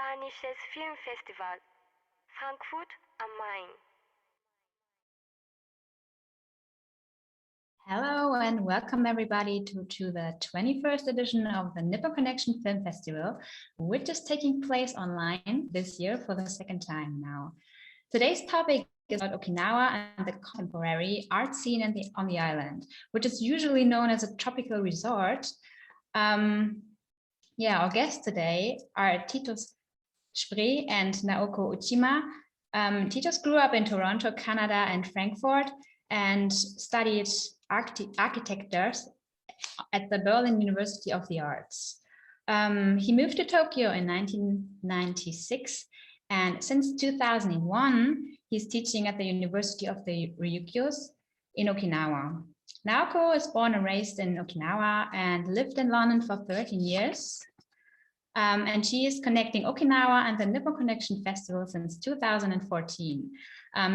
Japanisches Filmfestival, Frankfurt am Main. Hello and welcome everybody to the 21st edition of the Nippon Connection Film Festival, which is taking place online this year for the second time now. Today's topic is about Okinawa and the contemporary art scene on the island, which is usually known as a tropical resort. Our guests today are Titus Spree and Naoko Uchima. Titus grew up in Toronto, Canada and Frankfurt and studied architecture at the Berlin University of the Arts. He moved to Tokyo in 1996, and since 2001, he's teaching at the University of the Ryukyus in Okinawa. Naoko is born and raised in Okinawa and lived in London for 13 years. And she is connecting Okinawa and the Nippon Connection Festival since 2014.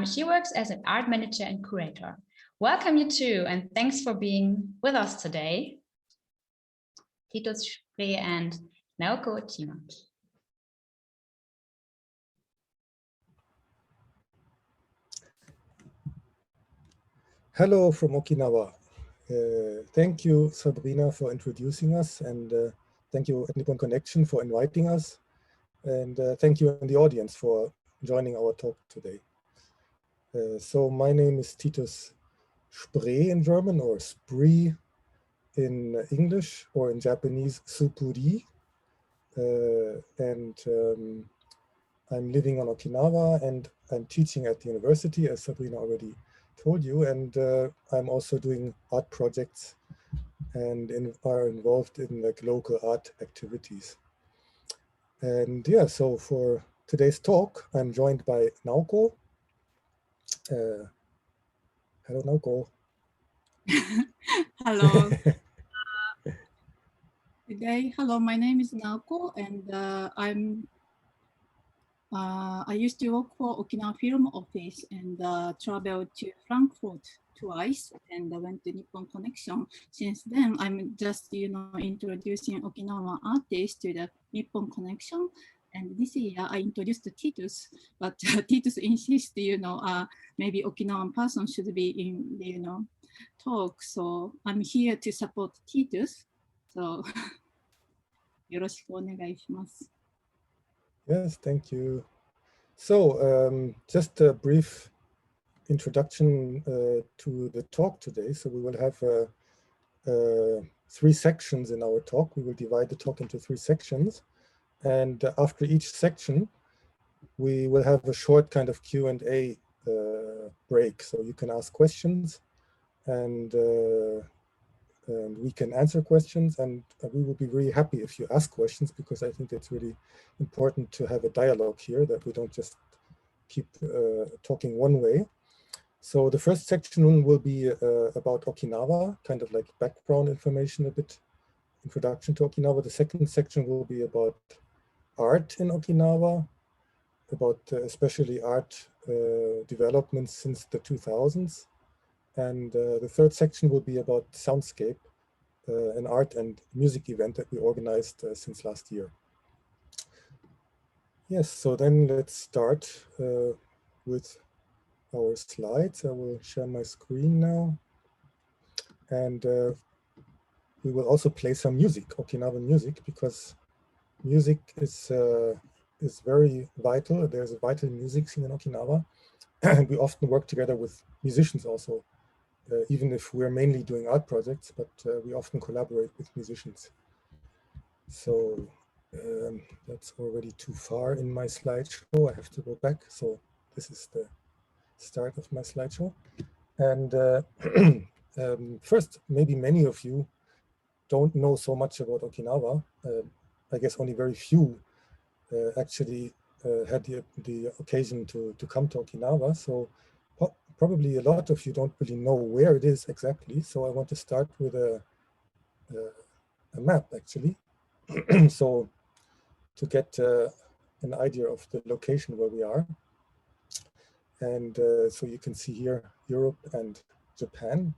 She works as an art manager and curator. Welcome you two, and thanks for being with us today, Titus Spree and Naoko Uchima. Hello from Okinawa. Thank you, Sabrina, for introducing us, and thank you at Nippon Connection for inviting us, and thank you in the audience for joining our talk today. So my name is Titus Spree in German, or Spree in English, or in Japanese, Supuri. I'm living on Okinawa, and I'm teaching at the university, as Sabrina already told you, and I'm also doing art projects and are involved in like local art activities. And yeah, so for today's talk, I'm joined by Naoko. Hello, Naoko. Hello. Hello, my name is Naoko, and I used to work for Okinawa Film Office and traveled to Frankfurt twice, and I went to Nippon Connection. Since then, I'm just introducing Okinawa artists to the Nippon Connection. And this year I introduced Titus, but Titus insists, maybe Okinawan person should be in the talk. So I'm here to support Titus. So よろしくお願いします。 Yes, thank you. So just a brief introduction to the talk today. So we will have 3 sections in our talk. We will divide the talk into 3 sections. And after each section, we will have a short kind of Q&A break. So you can ask questions and we can answer questions. And we will be really happy if you ask questions, because I think it's really important to have a dialogue here, that we don't just keep talking one way. So the first section will be about Okinawa, kind of like background information, a bit introduction to Okinawa. The second section will be about art in Okinawa, about especially art developments since the 2000s. And the third section will be about Soundscape, an art and music event that we organized since last year. Yes, so then let's start with our slides. I will share my screen now. And we will also play some music, Okinawan music, because music is very vital. There's a vital music scene in Okinawa. And we often work together with musicians also, even if we're mainly doing art projects, but we often collaborate with musicians. So that's already too far in my slideshow. I have to go back. So this is the start of my slideshow. And first, maybe many of you don't know so much about Okinawa. I guess only very few actually had the occasion to come to Okinawa. So probably a lot of you don't really know where it is exactly. So I want to start with a map actually. So to get an idea of the location where we are. And so you can see here Europe and Japan.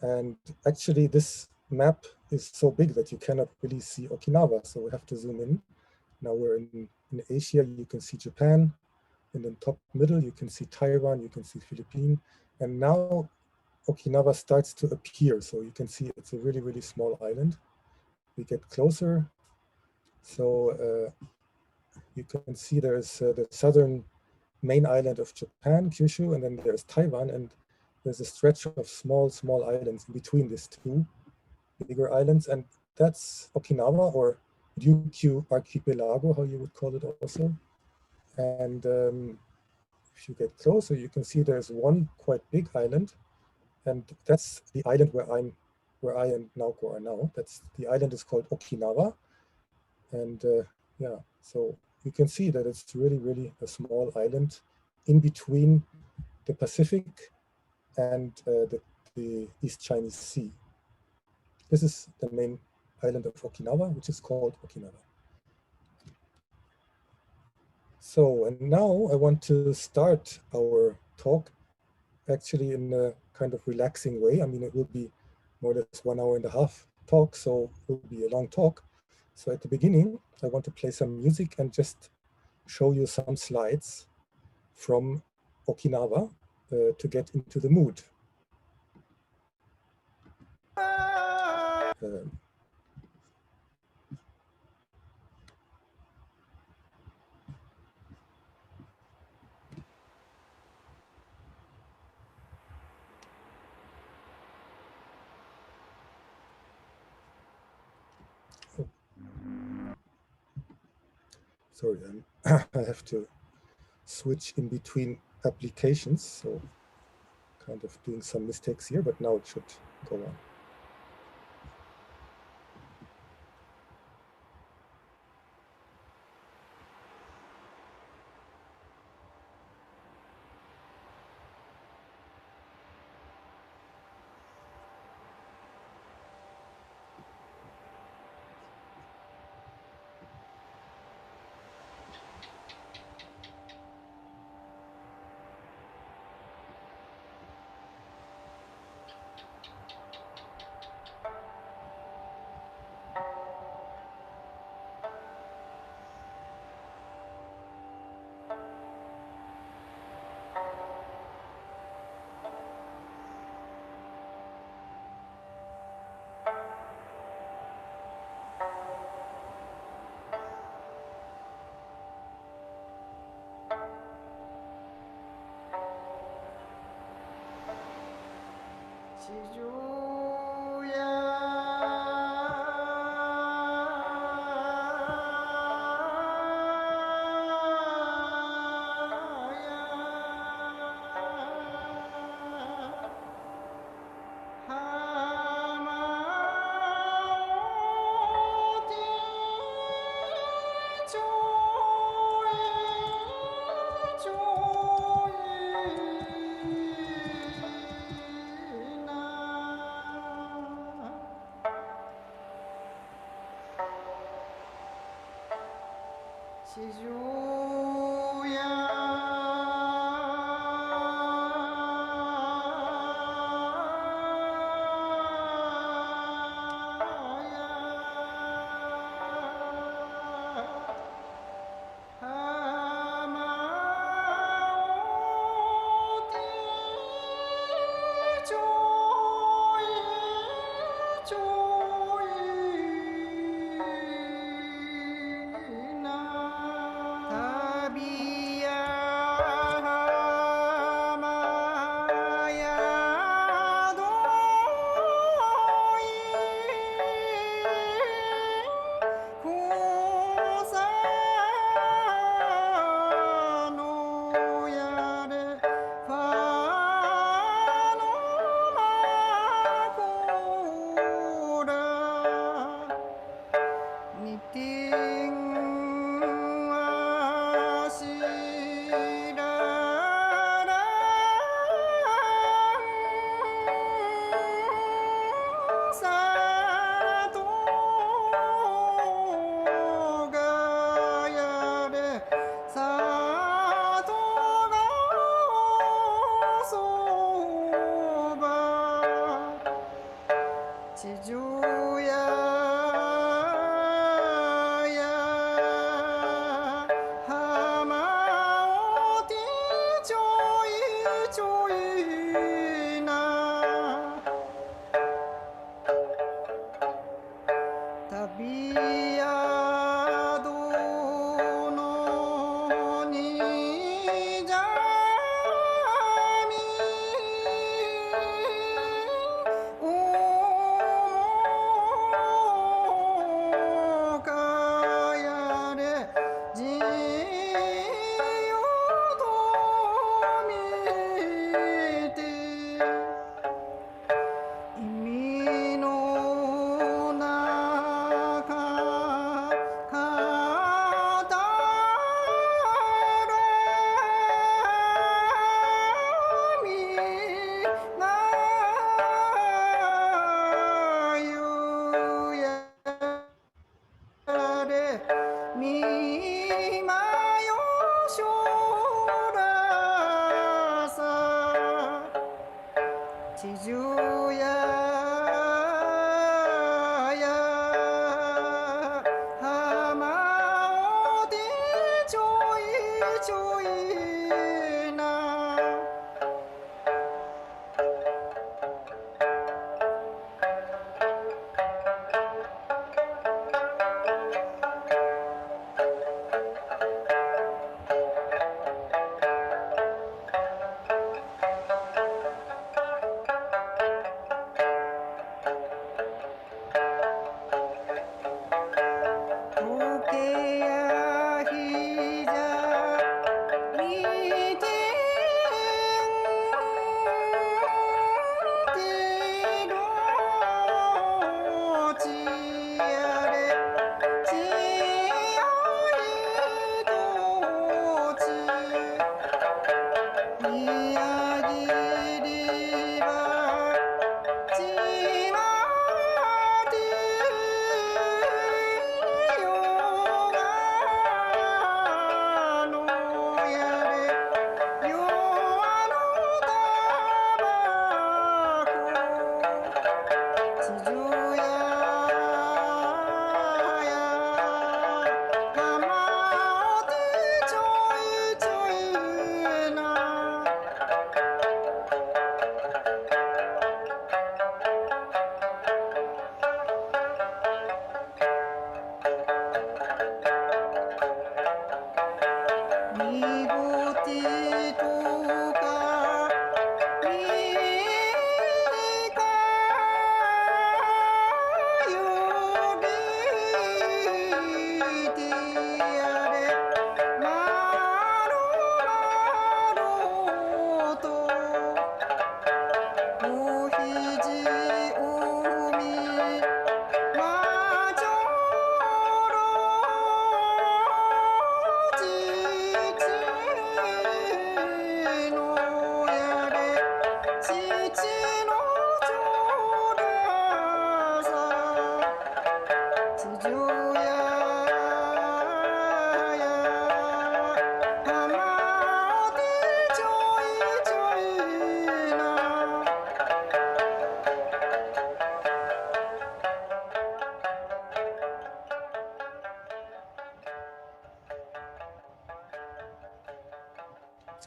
And actually this map is so big that you cannot really see Okinawa. So we have to zoom in. Now we're in in Asia, you can see Japan. In the top middle, you can see Taiwan, you can see Philippines. And now Okinawa starts to appear. So you can see it's a really, really small island. We get closer. So you can see there's the southern main island of Japan, Kyushu, and then there's Taiwan, and there's a stretch of small islands in between these two bigger islands, and that's Okinawa, or Ryukyu Archipelago, how you would call it also. And if you get closer, you can see there's one quite big island, and that's the island where I and Naoko are now. That's the island is called Okinawa, and yeah, so you can see that it's really, really a small island in between the Pacific and the East Chinese Sea. This is the main island of Okinawa, which is called Okinawa. So, and now I want to start our talk actually in a kind of relaxing way. I mean, it will be more or less 1.5 hours talk, so it will be a long talk. So at the beginning, I want to play some music and just show you some slides from Okinawa to get into the mood. Sorry, I have to switch in between applications, so kind of doing some mistakes here, but now it should go on.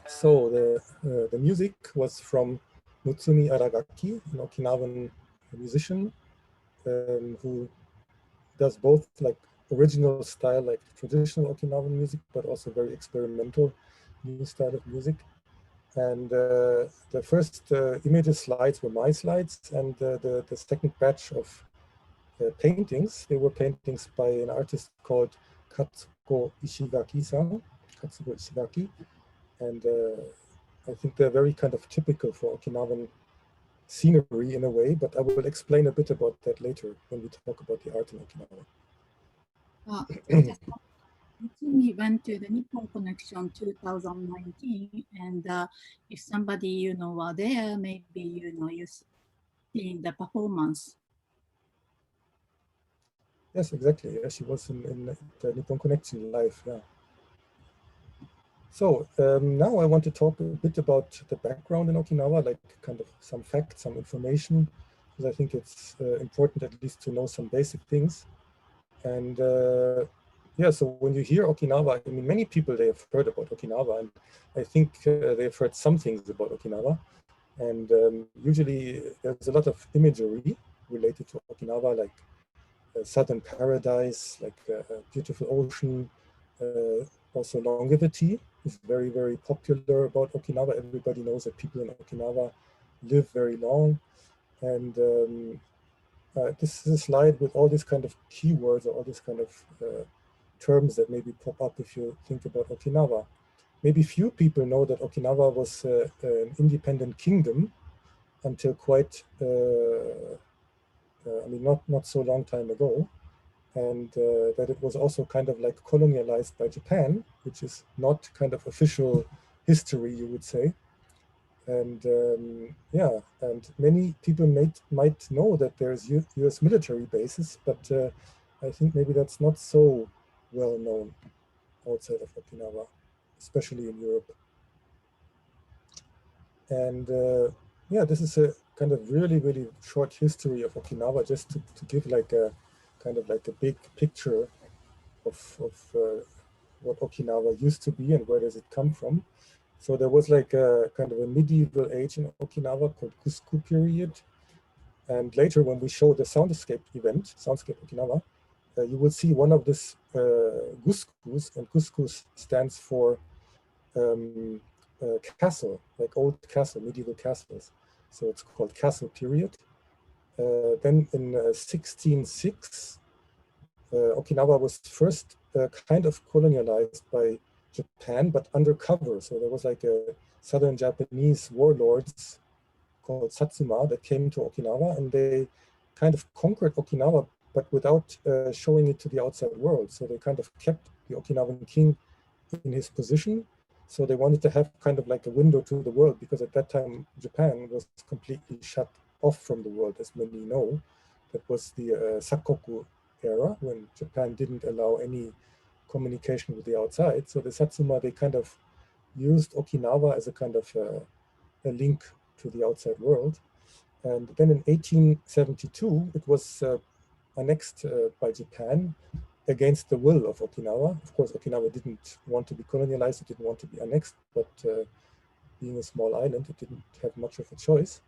So the music was from Mutsumi Aragaki, an Okinawan musician who does both like original style, like traditional Okinawan music, but also very experimental new style of music. And the first images slides were my slides, and the second batch of paintings, they were paintings by an artist called Katsuko Ishigaki-san, Katsuko Ishigaki. And I think they're very kind of typical for Okinawan scenery in a way, but I will explain a bit about that later when we talk about the art in Okinawa. We went to the Nippon Connection 2019, and if somebody were there, maybe you seen the performance. Yes, exactly. Yeah, she was in the Nippon Connection live. Yeah. So now I want to talk a bit about the background in Okinawa, like kind of some facts, some information, because I think it's important at least to know some basic things. And yeah, so when you hear Okinawa, I mean, many people, they have heard about Okinawa, and I think they've heard some things about Okinawa. And usually there's a lot of imagery related to Okinawa, like southern paradise, like a beautiful ocean, also longevity is very, very popular about Okinawa. Everybody knows that people in Okinawa live very long. And this is a slide with all these kind of keywords or all these kind of terms that maybe pop up if you think about Okinawa. Maybe few people know that Okinawa was an independent kingdom until quite, I mean, not so long time ago. And that it was also kind of like colonialized by Japan, which is not kind of official history, you would say. And yeah, and many people might know that there's US military bases, but I think maybe that's not so well known outside of Okinawa, especially in Europe. And yeah, this is a kind of really, really short history of Okinawa, just to give like a kind of like a big picture of what Okinawa used to be and where does it come from. So there was like a kind of a medieval age in Okinawa called Gusku period. And later when we show the Soundscape event, Soundscape Okinawa, you will see one of these Guskus, and Guskus stands for castle, like old castle, medieval castles. So it's called castle period. Then in 1606, Okinawa was first kind of colonialized by Japan, but undercover. So there was like a southern Japanese warlords called Satsuma that came to Okinawa, and they kind of conquered Okinawa, but without showing it to the outside world. So they kind of kept the Okinawan king in his position. So they wanted to have kind of like a window to the world, because at that time Japan was completely shut off from the world, as many know. That was the Sakoku era, when Japan didn't allow any communication with the outside. So the Satsuma, they kind of used Okinawa as a kind of a link to the outside world. And then in 1872, it was annexed by Japan against the will of Okinawa. Of course, Okinawa didn't want to be colonialized, it didn't want to be annexed, but being a small island, it didn't have much of a choice.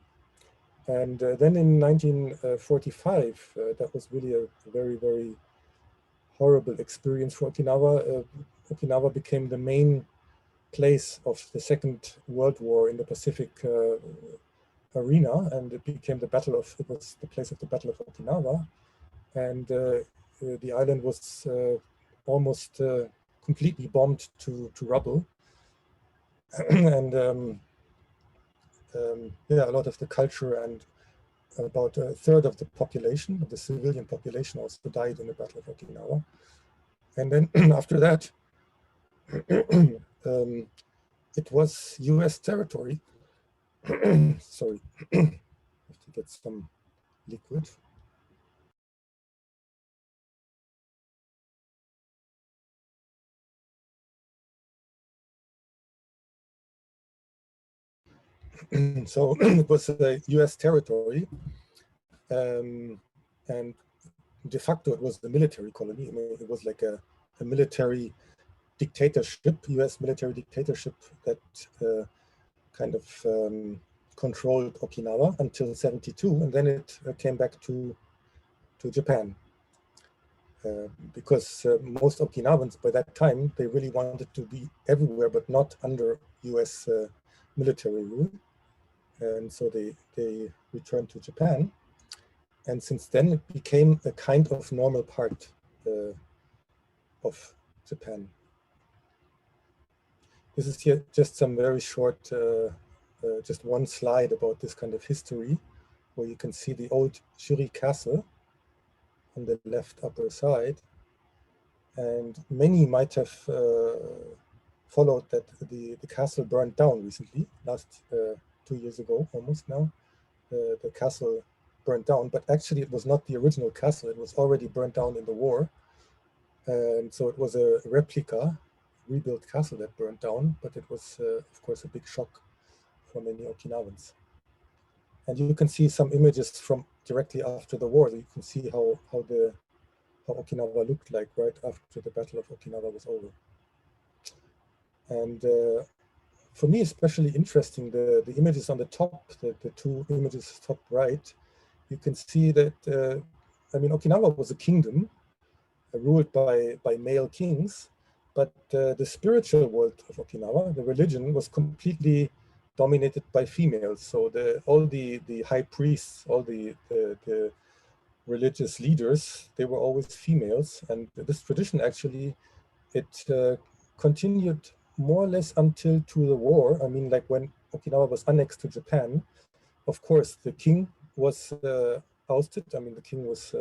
And then in 1945, that was really a very, very horrible experience for Okinawa. Okinawa became the main place of the Second World War in the Pacific arena, and it became it was the place of the Battle of Okinawa. And the island was almost completely bombed to rubble. And yeah, a lot of the culture and about a third of the population, of the civilian population, also died in the Battle of Okinawa. And then after that, it was US territory. Sorry, I have to get some liquid. So it was a US territory, and de facto it was the military colony. I mean, it was like a military dictatorship, US military dictatorship that kind of controlled Okinawa until 72, and then it came back to Japan. Because most Okinawans by that time, they really wanted to be everywhere, but not under US military rule. And so they returned to Japan. And since then, it became a kind of normal part of Japan. This is here just some very short, just one slide about this kind of history, where you can see the old Shuri Castle on the left upper side. And many might have followed that the castle burned down recently, last 2 years ago, almost now. The castle burned down, but actually it was not the original castle. It was already burned down in the war. And so it was a replica, rebuilt castle that burned down, but it was, of course, a big shock for many Okinawans. And you can see some images from directly after the war. You can see how Okinawa looked like right after the Battle of Okinawa was over. And for me, especially interesting, the images on the top, the two images top right, you can see that, I mean, Okinawa was a kingdom ruled by male kings, but the spiritual world of Okinawa, the religion, was completely dominated by females. So all the high priests, all the religious leaders, they were always females. And this tradition actually, it continued more or less until to the war. I mean, like when Okinawa was annexed to Japan, of course, the king was ousted. I mean, the king was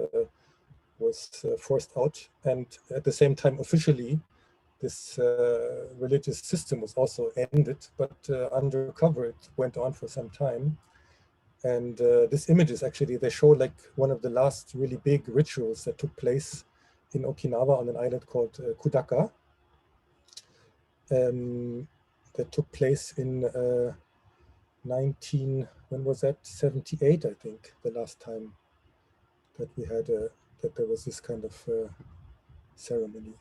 forced out. And at the same time, officially, this religious system was also ended, but undercover it went on for some time. And these images actually, they show like one of the last really big rituals that took place in Okinawa on an island called Kudaka. That took place in when was that? 78, I think, the last time that we had that there was this kind of ceremony.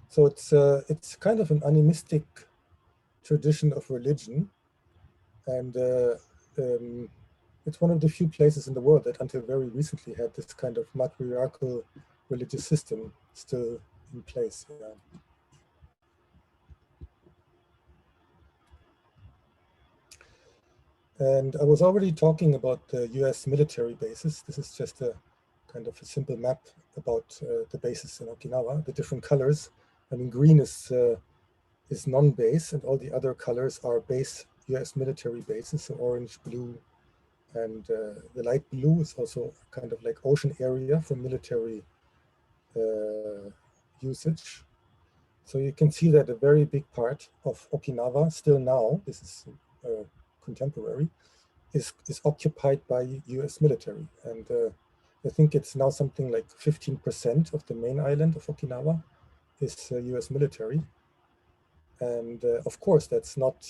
So it's kind of an animistic tradition of religion, and it's one of the few places in the world that until very recently had this kind of matriarchal religious system still in place. Yeah. And I was already talking about the US military bases. This is just a kind of a simple map about the bases in Okinawa, the different colors. I mean, green is non-base, and all the other colors are base US military bases, so orange, blue, and the light blue is also kind of like ocean area for military usage. So you can see that a very big part of Okinawa still now, this is contemporary, is occupied by US military. And I think it's now something like 15% of the main island of Okinawa is US military. And of course, that's not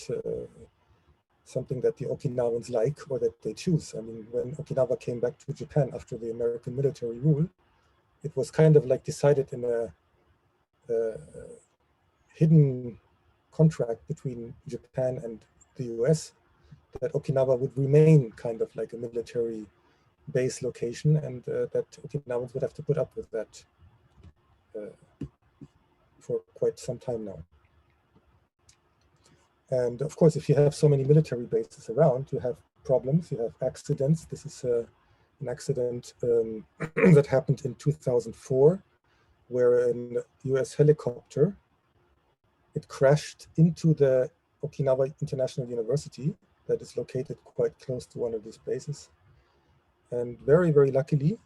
something that the Okinawans like or that they choose. I mean, when Okinawa came back to Japan after the American military rule, it was kind of like decided in a hidden contract between Japan and the US that Okinawa would remain kind of like a military base location, and that Okinawans would have to put up with that for quite some time now. And of course, if you have so many military bases around, you have problems, you have accidents. This is an accident that happened in 2004, where a US helicopter, it crashed into the Okinawa International University that is located quite close to one of these bases. And very, very luckily,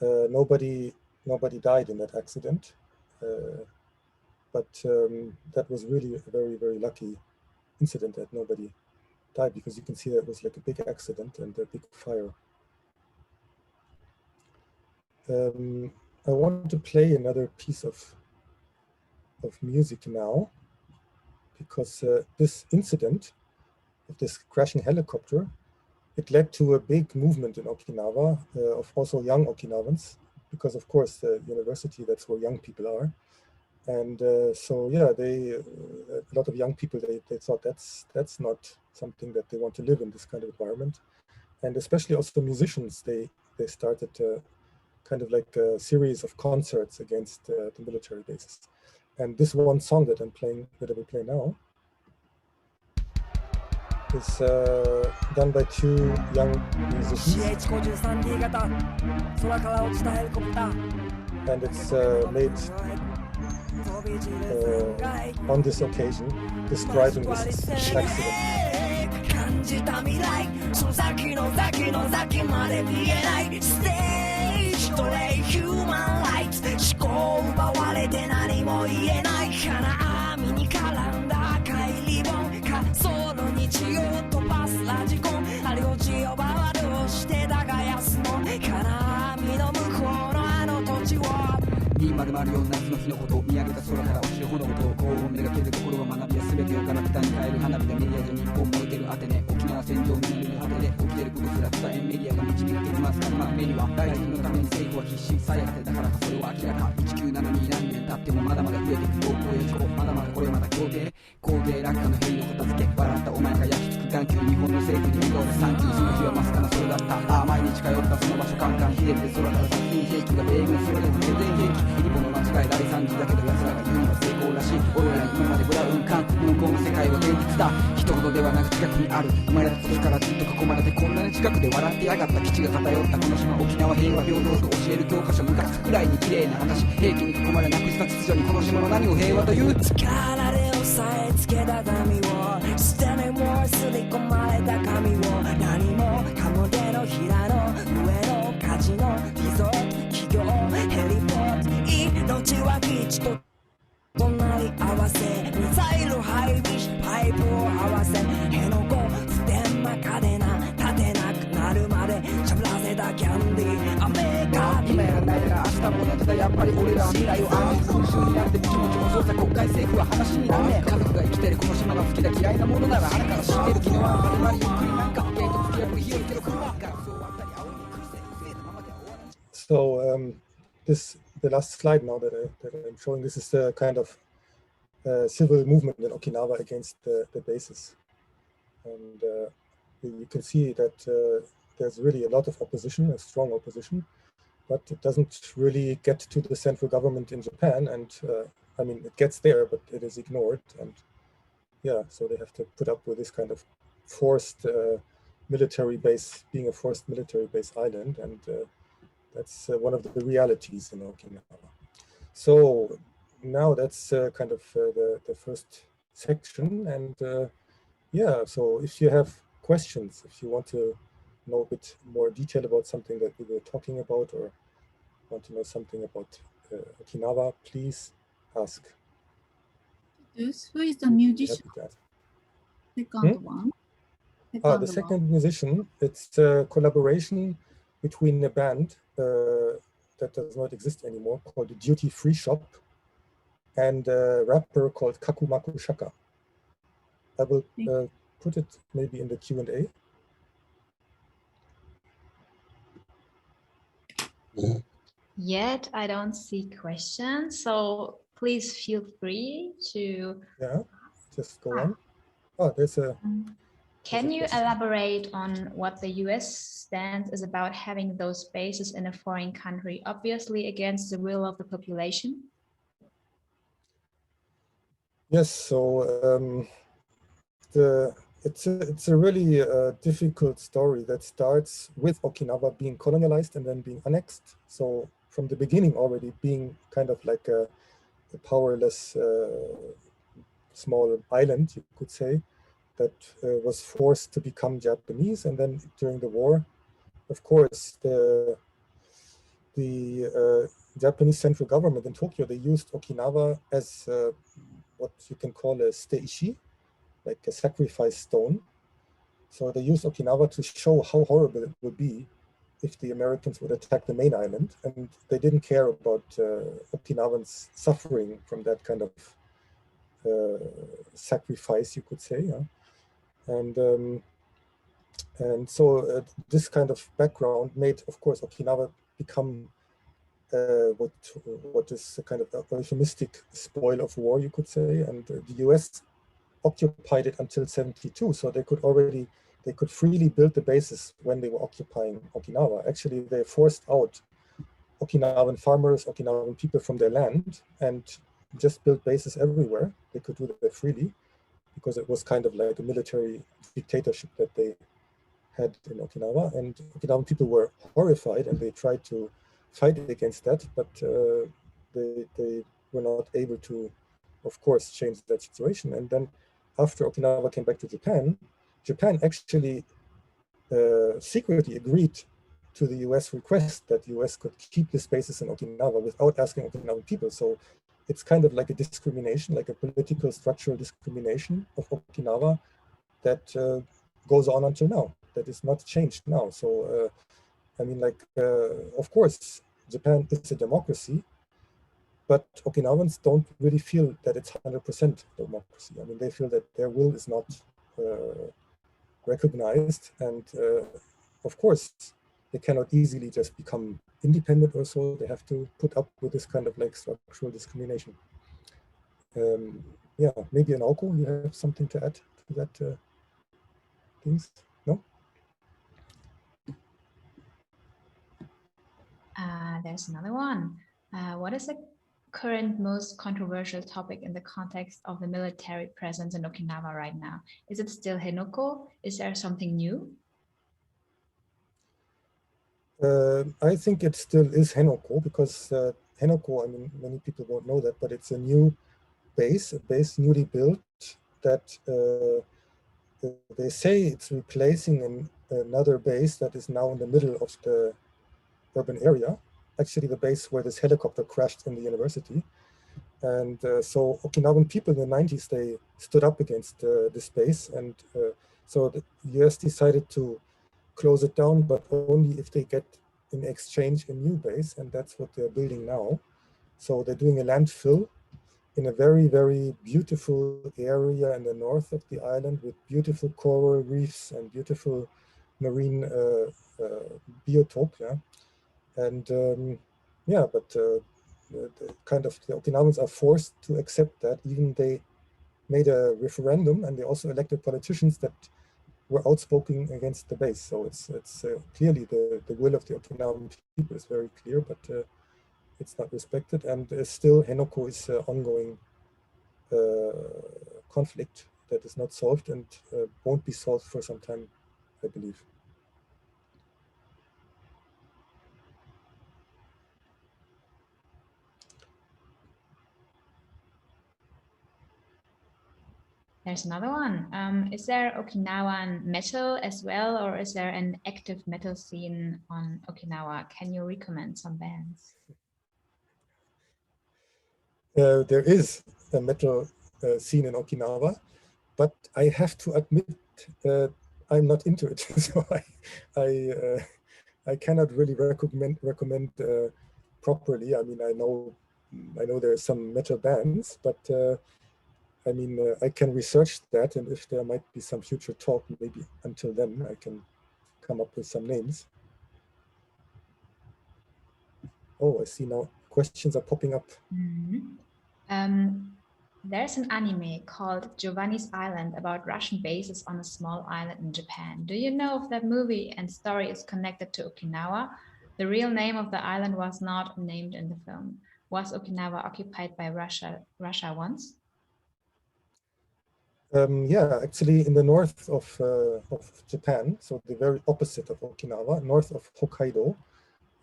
nobody died in that accident. But that was really a very, very lucky incident that nobody died, because you can see that it was like a big accident and a big fire. I want to play another piece of music now, because this incident of this crashing helicopter, it led to a big movement in Okinawa of also young Okinawans, because of course the university, that's where young people are. And so yeah, a lot of young people, they thought that's not something that they want to live in, this kind of environment. And especially also musicians, they started kind of like a series of concerts against the military bases. And this one song that I'm playing, that I will play now, is done by two young musicians. And it's made on this occasion, describing this accident. 感じた未来その先の先の先まで見えないステージトレイヒューマンライツ思考奪われて何も言えない金網に絡んだ赤いリボン滑走路に血を飛ばすラジコンあり落ち呼ばわどうして耕すの金網の向こうのあの土地を200夏の日のこと見上げた空から落ちる炎と高温めがけるところは学びや全てをガラクタに変える花火でメディアで日本燃えてるアテネ沖縄戦場南の果てで起きてることすら伝えメディアが導く結末から目には大臣のために政府は必死最果てだからかそれは明らか1972何年経ってもまだまだ増えていく暴行や事故まだまだこれまた協定皇帝落下の兵の片付け笑ったお前が焼き付く眼球日本の政府に見通すサンキューその日はまさかなそれだった毎日通ったその場所カンカンひでて空から殺人兵器が米軍それでも停電兵器日本の間違い第3次だけど奴らが言うのは成功らしい俺ら今までブラウン管向こうの世界は現実だ一言ではなく近くにあるお前らのことからずっと囲まれてこんなに近くで笑ってやがった基地が偏ったこの島沖縄平和平等と教える教科書昔くらいに綺麗な話兵器に囲まれなくした秩序にこの島の何を平和という力で押さえつけた髪を捨て目もすり込まれた髪を何もかも手のひらの上のカジノリゾート企業ヘリポート命は基地と隣り合わせミサイル配備しパイプを合わせ辺野古普天間嘉手納立てなくなるまでしゃぶらせたキャンディーアメリカ今やらないだが明日たものだやっぱり俺らは未来を暗示空襲になって気持ちもそうさ国会政府は話になんねえ家族が生きてるこの島が好きだ嫌いなものならあるから知ってる昨日は始まりゆっくりなんかゲート突き破り火をつけろ車ガラスを割ったり青いに食いせ増えたままでは終わらない So the last slide now that I'm showing, this is the kind of civil movement in Okinawa against the bases. And you can see that there's really a lot of opposition, a strong opposition, but it doesn't really get to the central government in Japan. And I mean, it gets there, but it is ignored. And yeah, so they have to put up with this kind of forced military base, being a forced military base island. And that's one of the realities in Okinawa. So now that's kind of the first section. And yeah, so if you have questions, if you want to know a bit more detail about something that we were talking about, or want to know something about Okinawa, please ask. Who is the musician? Second one. The second musician, it's a collaboration between a band that does not exist anymore called the Duty Free Shop and a rapper called Kakumaku Shaka. I will put it maybe in the Q&A. Yet I don't see questions, so please feel free to just go on. Oh, there's a Can you elaborate on what the US stance is about having those bases in a foreign country, obviously against the will of the population? Yes, so it's a really difficult story that starts with Okinawa being colonialized and then being annexed. So from the beginning already being kind of like a powerless small island, you could say, that was forced to become Japanese. And then during the war, of course, the Japanese central government in Tokyo, they used Okinawa as what you can call a steishi, like a sacrifice stone. So they used Okinawa to show how horrible it would be if the Americans would attack the main island. And they didn't care about Okinawans suffering from that kind of sacrifice, you could say. Yeah? And so this kind of background made, of course, Okinawa become what is a kind of a euphemistic spoil of war, you could say. And the US occupied it until '72, so they could freely build the bases when they were occupying Okinawa. Actually, they forced out Okinawan farmers, Okinawan people from their land and just built bases everywhere. They could do that freely because it was kind of like a military dictatorship that they had in Okinawa. And Okinawan people were horrified and they tried to fight against that, but they were not able to, of course, change that situation. And then after Okinawa came back to Japan, Japan actually secretly agreed to the US request that the US could keep the bases in Okinawa without asking Okinawan people. So it's kind of like a discrimination, like a political structural discrimination of Okinawa that goes on until now, that is not changed now. So, I mean, like, of course, Japan is a democracy, but Okinawans don't really feel that it's 100% democracy. I mean, they feel that their will is not recognized. And of course, they cannot easily just become independent or so. They have to put up with this kind of like structural discrimination. Yeah, maybe Naoko, you have something to add to that things? No? There's another one. What is the current most controversial topic in the context of the military presence in Okinawa right now? Is it still Henoko? Is there something new? I think it still is Henoko because Henoko, I mean, many people won't know that, but it's a new base, a base newly built that they say it's replacing another base that is now in the middle of the urban area, actually the base where this helicopter crashed in the university. And so Okinawan people in the 90s, they stood up against this base. And so the US decided to close it down, but only if they get in exchange a new base, and that's what they're building now. So they're doing a landfill in a very, very beautiful area in the north of the island with beautiful coral reefs and beautiful marine biotope, yeah. And yeah, but the Okinawans are forced to accept that. Even they made a referendum, and they also elected politicians that were outspoken against the base. So it's clearly the will of the Okinawan people is very clear, but it's not respected. And still, Henoko is an ongoing conflict that is not solved and won't be solved for some time, I believe. There's another one. Is there Okinawan metal as well, or is there an active metal scene on Okinawa? Can you recommend some bands? There is a metal scene in Okinawa, but I have to admit I'm not into it. So I cannot really recommend properly. I mean, I know there are some metal bands, but I mean, I can research that, and if there might be some future talk, maybe until then I can come up with some names. Oh, I see now questions are popping up. Mm-hmm. There's an anime called Giovanni's Island about Russian bases on a small island in Japan. Do you know if that movie and story is connected to Okinawa? The real name of the island was not named in the film. Was Okinawa occupied by Russia once? Yeah, actually in the north of Japan, so the very opposite of Okinawa, north of Hokkaido,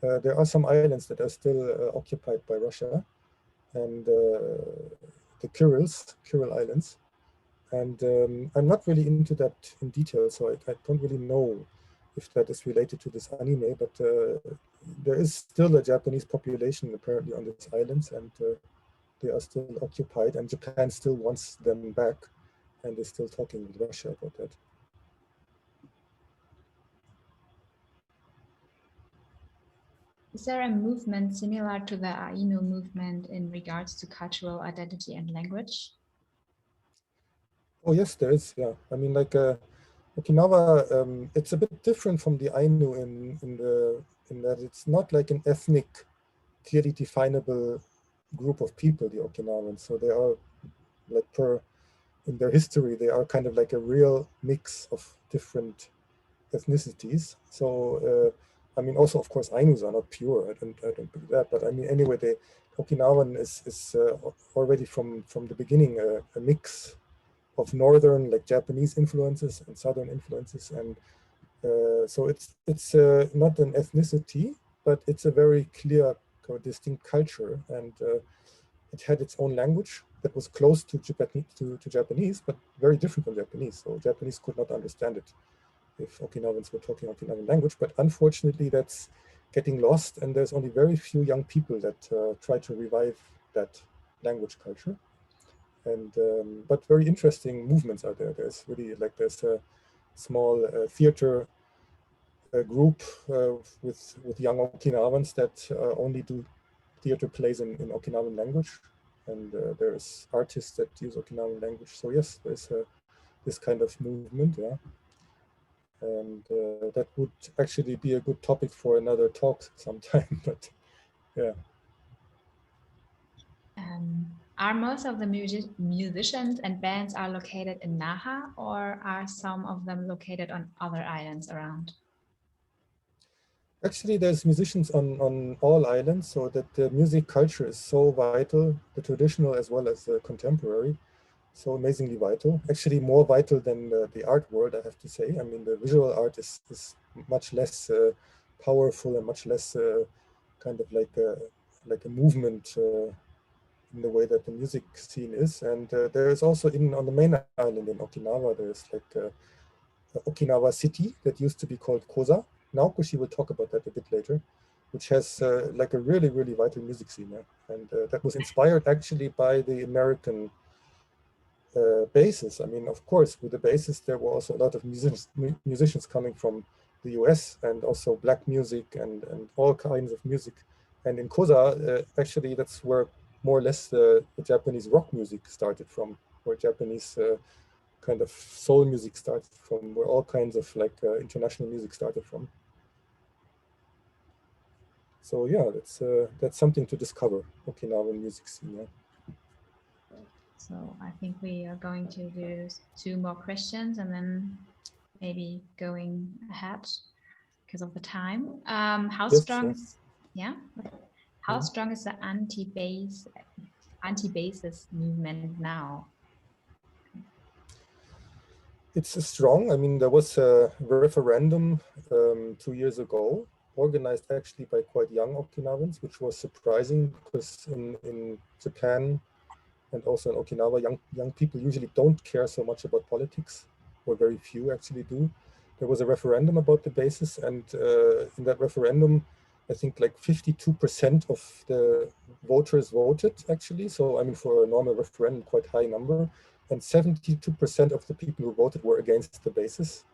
there are some islands that are still occupied by Russia, and the Kuril Islands. And I'm not really into that in detail, so I don't really know if that is related to this anime, but there is still a Japanese population apparently on these islands, and they are still occupied, and Japan still wants them back. And they're still talking with Russia about that. Is there a movement similar to the Ainu movement in regards to cultural identity and language? Oh yes, there is. Yeah, I mean, like Okinawa, it's a bit different from the Ainu in that it's not like an ethnic, clearly definable group of people, the Okinawans. So they are like in their history, they are kind of like a real mix of different ethnicities. So, I mean, also, of course, Ainus are not pure. I don't believe that. But I mean, anyway, the Okinawan is already from the beginning a mix of northern, like Japanese influences and southern influences. And so it's not an ethnicity, but it's a very clear, distinct culture. And it had its own language that was close to Japanese, but very different from Japanese. So Japanese could not understand it if Okinawans were talking Okinawan language. But unfortunately, that's getting lost, and there's only very few young people that try to revive that language culture. And but very interesting movements are there. There's really like there's a small theater group with young Okinawans that only do theater plays in Okinawan language. And there's artists that use Okinawan language. So yes, there's this kind of movement, yeah. And that would actually be a good topic for another talk sometime, but yeah. Are most of the musicians and bands are located in Naha, or are some of them located on other islands around? Actually, there's musicians on all islands, so that the music culture is so vital, the traditional as well as the contemporary, so amazingly vital. Actually, more vital than the art world, I have to say. I mean, the visual art is much less powerful and much less kind of like a movement in the way that the music scene is. And there is also on the main island in Okinawa, there's like Okinawa City that used to be called Koza. Naoko, she will talk about that a bit later, which has like a really, really vital music scene. Yeah? And that was inspired actually by the American bases. I mean, of course, with the bases, there were also a lot of musicians coming from the US, and also black music and all kinds of music. And in Kosa, actually, that's where more or less the Japanese rock music started from, where Japanese kind of soul music started from, where all kinds of like international music started from. So yeah, that's something to discover, Okinawan music scene. Yeah. So I think we are going to do 2 more questions and then maybe going ahead because of the time. How Yes, strong? sure. Yeah. How strong is the anti-basis movement now? It's strong. I mean, there was a referendum 2 years ago, organized actually by quite young Okinawans, which was surprising because in Japan and also in Okinawa, young people usually don't care so much about politics, or very few actually do. There was a referendum about the basis, and in that referendum, I think like 52% of the voters voted actually. So I mean, for a normal referendum, quite high number. And 72% of the people who voted were against the basis,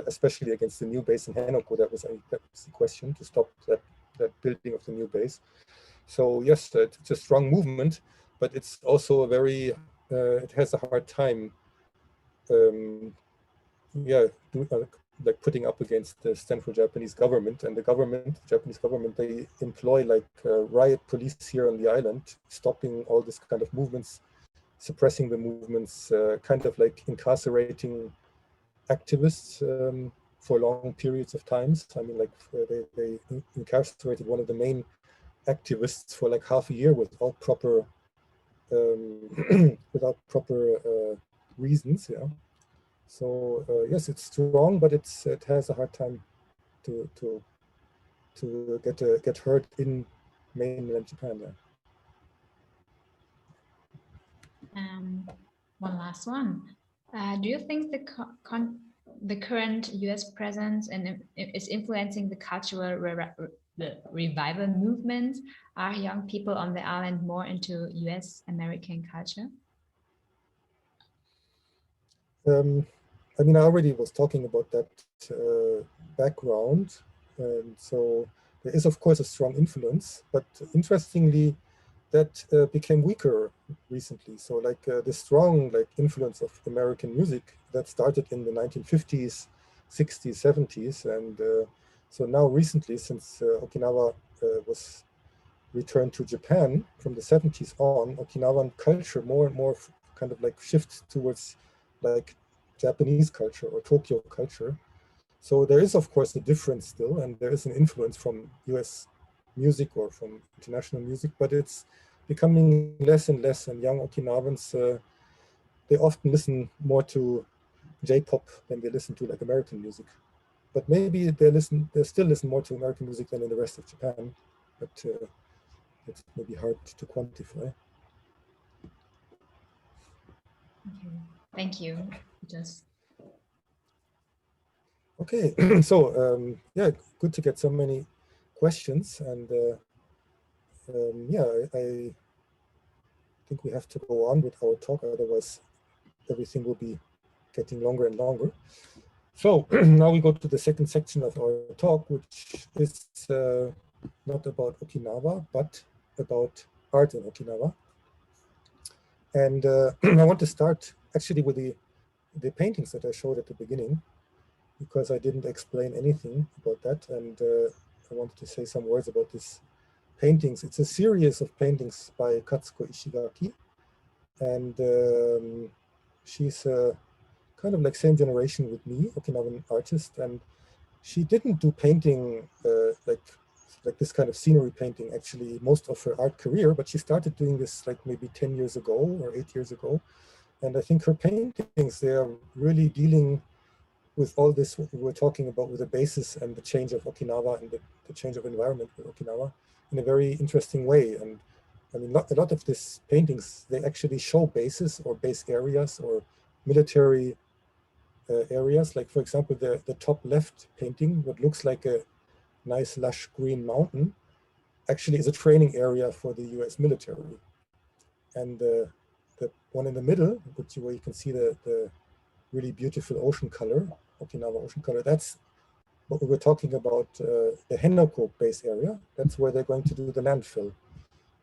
especially against the new base in Henoko. That was the question, to stop that building of the new base. So yes, it's a strong movement, but it's also a very, it has a hard time, like putting up against the central Japanese government. And the Japanese government, they employ like riot police here on the island, stopping all this kind of movements, suppressing the movements, kind of like incarcerating activists for long periods of times. I mean, like they incarcerated one of the main activists for like half a year without proper reasons. Yeah. So yes, it's strong, but it has a hard time to get heard in mainland Japan. Yeah. One last one. Do you think the current US presence is influencing the cultural revival movement? Are young people on the island more into US American culture? I mean, I already was talking about that background. And so there is, of course, a strong influence, but interestingly, that became weaker recently. So like the strong influence of American music that started in the 1950s, 60s, 70s. And so now recently, since Okinawa was returned to Japan from the 70s on, Okinawan culture more and more kind of like shifts towards like Japanese culture or Tokyo culture. So there is, of course, a difference still, and there is an influence from US music or from international music, but it's becoming less and less. And young Okinawans, they often listen more to J-pop than they listen to like American music. But maybe they still listen more to American music than in the rest of Japan. But it's maybe hard to quantify. Okay. Thank you. Okay, so yeah, good to get so many questions, and yeah, I think we have to go on with our talk, otherwise everything will be getting longer and longer. So now we go to the second section of our talk, which is not about Okinawa, but about art in Okinawa. And I want to start actually with the paintings that I showed at the beginning, because I didn't explain anything about that. And I wanted to say some words about these paintings. It's a series of paintings by Katsuko Ishigaki. And she's kind of like same generation with me, Okinawan artist. And she didn't do painting like this kind of scenery painting, actually, most of her art career, but she started doing this like maybe 10 years ago or 8 years ago. And I think her paintings, they are really dealing with all this what we were talking about, with the basis and the change of Okinawa and the change of environment with Okinawa in a very interesting way. And I mean, a lot of these paintings, they actually show bases or base areas or military areas. Like, for example, the top left painting, what looks like a nice lush green mountain, actually is a training area for the US military. And the one in the middle, where you can see the really beautiful ocean color, Okinawa ocean color, that's but we were talking about the Henoko base area. That's where they're going to do the landfill.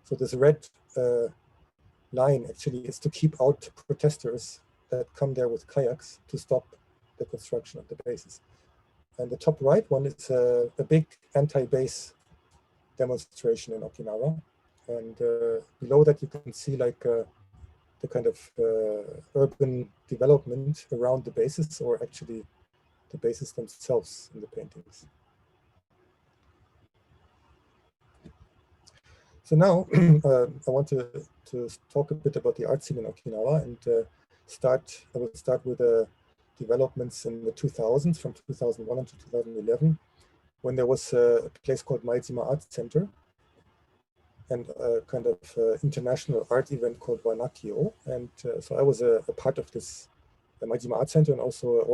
So this red line actually is to keep out protesters that come there with kayaks to stop the construction of the bases. And the top right one is a big anti-base demonstration in Okinawa. And below that you can see like the kind of urban development around the bases, or actually the bases themselves in the paintings. So now I want to talk a bit about the art scene in Okinawa, and I will start with developments in the 2000s, from 2001 to 2011, when there was a place called Maijima Art Center and a kind of international art event called Wanakio. And so I was a part of this Maijima Art Center and also an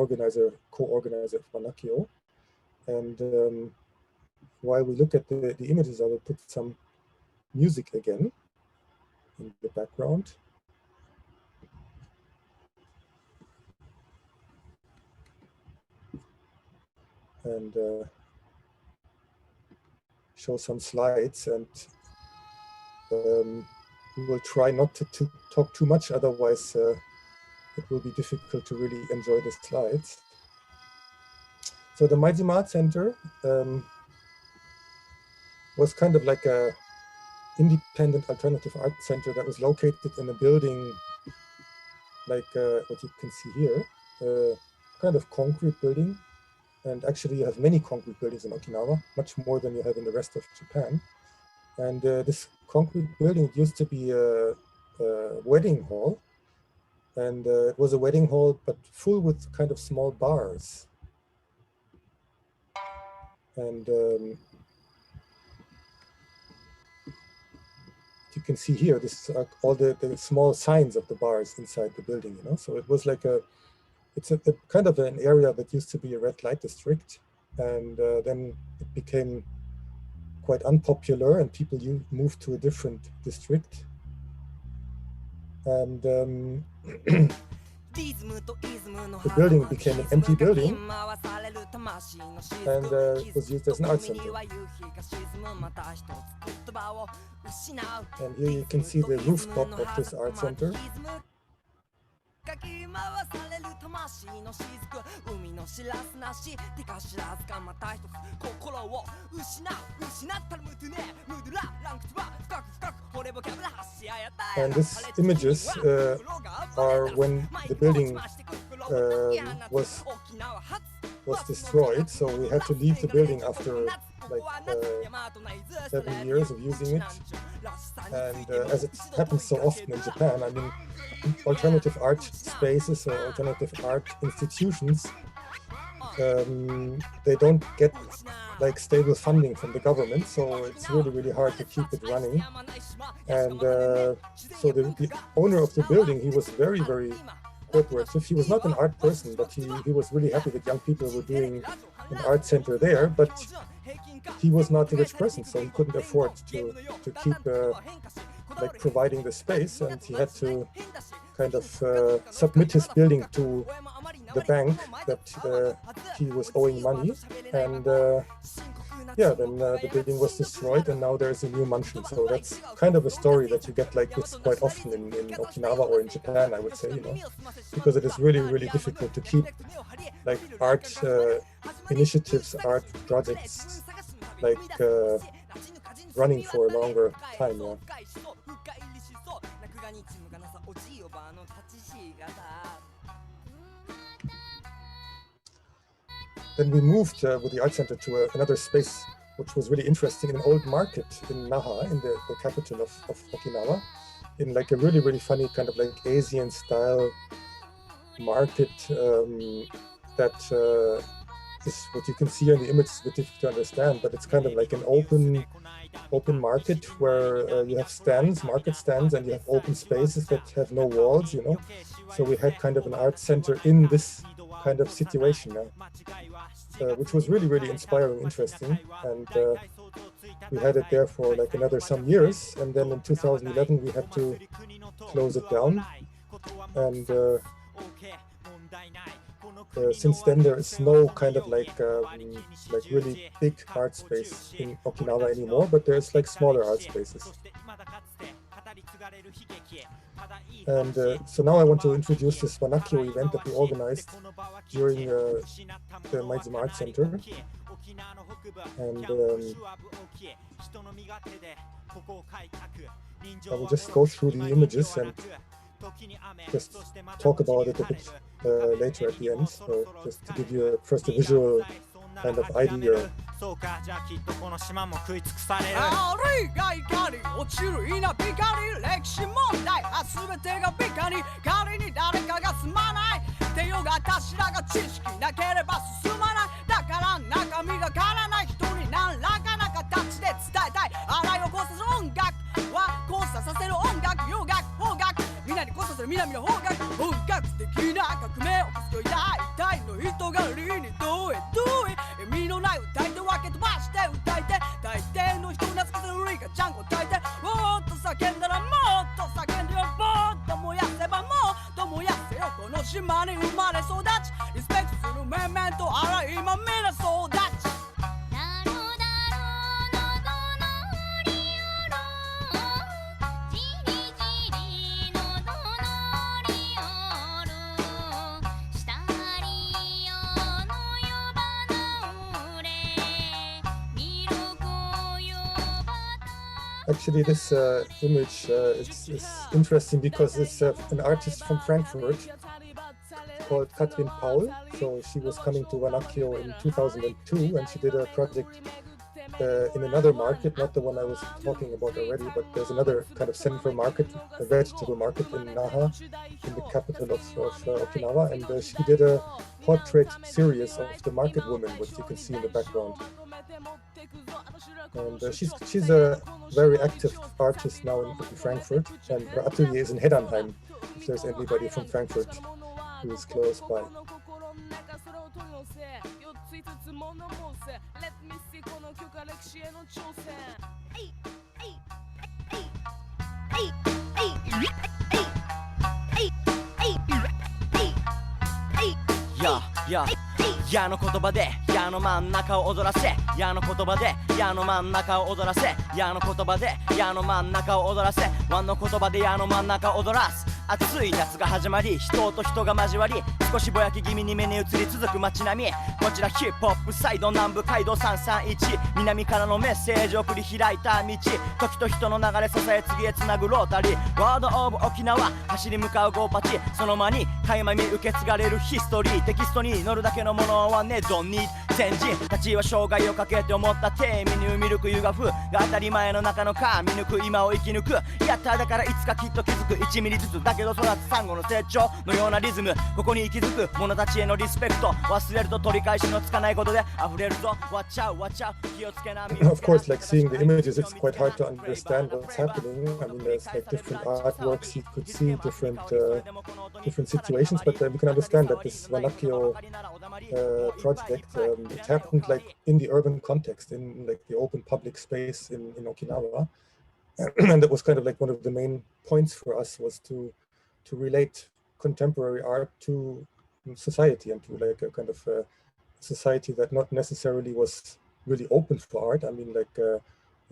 co-organizer of Wanakio. And while we look at the images, I will put some music again in the background. And show some slides, and we will try not to talk too much, otherwise it will be difficult to really enjoy the slides. So the Maijima Art Center was kind of like a independent alternative art center that was located in a building like what you can see here, kind of concrete building. And actually you have many concrete buildings in Okinawa, much more than you have in the rest of Japan. And this concrete building used to be a wedding hall. And it was a wedding hall, but full with kind of small bars. And you can see here, this are all the small signs of the bars inside the building, you know. So it was like it's a kind of an area that used to be a red light district, and then it became quite unpopular, and people moved to a different district. And the building became an empty building, and it was used as an art center. And here you can see the rooftop of this art center. And these images are when the building was destroyed, so we had to leave the building after like 7 years of using it. And as it happens so often in Japan, I mean, alternative art spaces or alternative art institutions, they don't get like stable funding from the government, so it's really, really hard to keep it running. And so the owner of the building, he was very, very cooperative. He was not an art person, but he was really happy that young people were doing an art center there, but he was not a rich person, so he couldn't afford to keep like providing the space, and he had to kind of submit his building to the bank that he was owing money. And yeah, then the building was destroyed, and now there's a new mansion. So that's kind of a story that you get like this quite often in Okinawa or in Japan, I would say, you know, because it is really, really difficult to keep like art initiatives, art projects like running for a longer time. Yeah. Then we moved with the art center to another space, which was really interesting, in an old market in Naha, in the capital of Okinawa, in like a really, really funny kind of like Asian style market that is what you can see in the image. Is a bit difficult to understand, but it's kind of like an open market where you have stands, market stands, and you have open spaces that have no walls, you know. So we had kind of an art center in this kind of situation now, which was really, really inspiring, interesting. And we had it there for like another some years. And then in 2011, we had to close it down. And since then there is no kind of like really big art space in Okinawa anymore, but there's like smaller art spaces. And so now I want to introduce this Wanakyo event that we organized during the Maizuma Art Center. And I will just go through the images and just talk about it a bit later at the end. So just to give you first a visual kind of idea. そうかじゃあきっとこの島も食い尽くされるあるが怒り落ちる稲光歴史問題全てが美化に仮に誰かが住まないってよが頭が知識なければ進まないだから中身がからない人に何らかな形で伝えたいあらゆる交差する音楽は交差させる音楽洋楽邦楽みんなに交差する南の方角本格的な革命を起こすと大体の人が理にどうえ意味のない歌い手分け飛ばして歌い手大抵の人を懐かせるリがちゃんこ歌い手もっと叫んだらもっと叫んでよもっと燃やせばもっと燃やせよこの島に生まれ育ちリスペクトする面々とあら今みんなそうだちActually, this image is interesting because it's an artist from Frankfurt called Katrin Paul. So she was coming to Wanakyo in 2002 and she did a project in another market, not the one I was talking about already, but there's another kind of central market, a vegetable market in Naha, in the capital of Okinawa, and she did a portrait series of the market woman, which you can see in the background. And she's a very active artist now in Frankfurt, and her atelier is in Heddernheim, if there's anybody from Frankfurt who is close by.矢の言葉で矢の真ん中を踊らせ矢の言葉で矢の真ん中を踊らせ矢の言葉で矢の真ん中を踊らせ和の言葉で矢の真ん中を踊らす暑い夏が始まり人と人が交わり少しぼやき気味に目に映り続く街並みこちらヒップホップサイド南部街道331南からのメッセージを送り開いた道時と人の流れ支え次へつなぐロータリーワードオブ沖縄走り向かうゴーパチその間に垣間見受け継がれるヒストリーテキストに乗るだけのものはねドンニー先人たちは生涯をかけて思った手見ぬミルク湯が風が当たり前の中のか見抜く今を生き抜くやっただからいつかきっと気づく1ミリずつだけど育つサンゴの成長のようなリズムここに息づく者たちへのリスペクト忘れると取り返しのつかないことで溢れるぞ Watch out 気をつけな Of course, like seeing the images, it's quite hard to understand what's happening. I mean, there's like different artworks you could see, different situations, but we can understand that this Wanakyo project, it happened like in the urban context, in like the open public space in Okinawa. And that was kind of like one of the main points for us was to relate contemporary art to society and to like a kind of society that not necessarily was really open for art. I mean, like in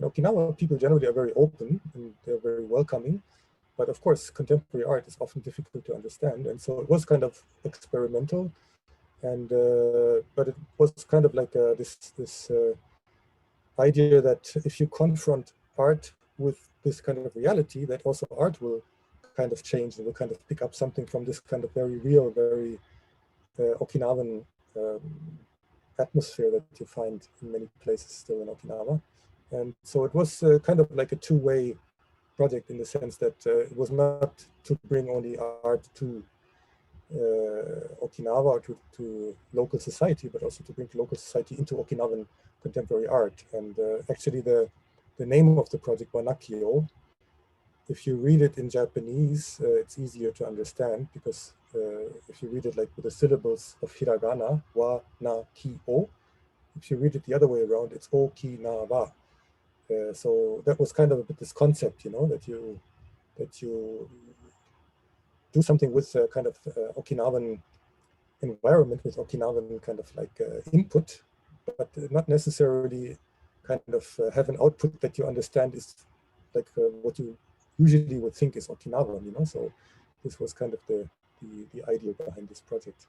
Okinawa, people generally are very open and they're very welcoming. But of course, contemporary art is often difficult to understand. And so it was kind of experimental. And but it was kind of like this idea that if you confront art with this kind of reality, that also art will kind of change and will kind of pick up something from this kind of very real, very Okinawan atmosphere that you find in many places still in Okinawa. And so it was kind of like a two-way project in the sense that it was not to bring only art to Okinawa or to local society, but also to bring local society into Okinawan contemporary art. And actually the name of the project, Wanakyo, if you read it in Japanese, it's easier to understand because if you read it like with the syllables of hiragana, wa, na, ki, o, if you read it the other way around, it's Okinawa. So that was kind of a bit this concept, you know, that you do something with kind of Okinawan environment with Okinawan kind of like input, but not necessarily kind of have an output that you understand is like what you usually would think is Okinawan, you know. So this was kind of the idea behind this project.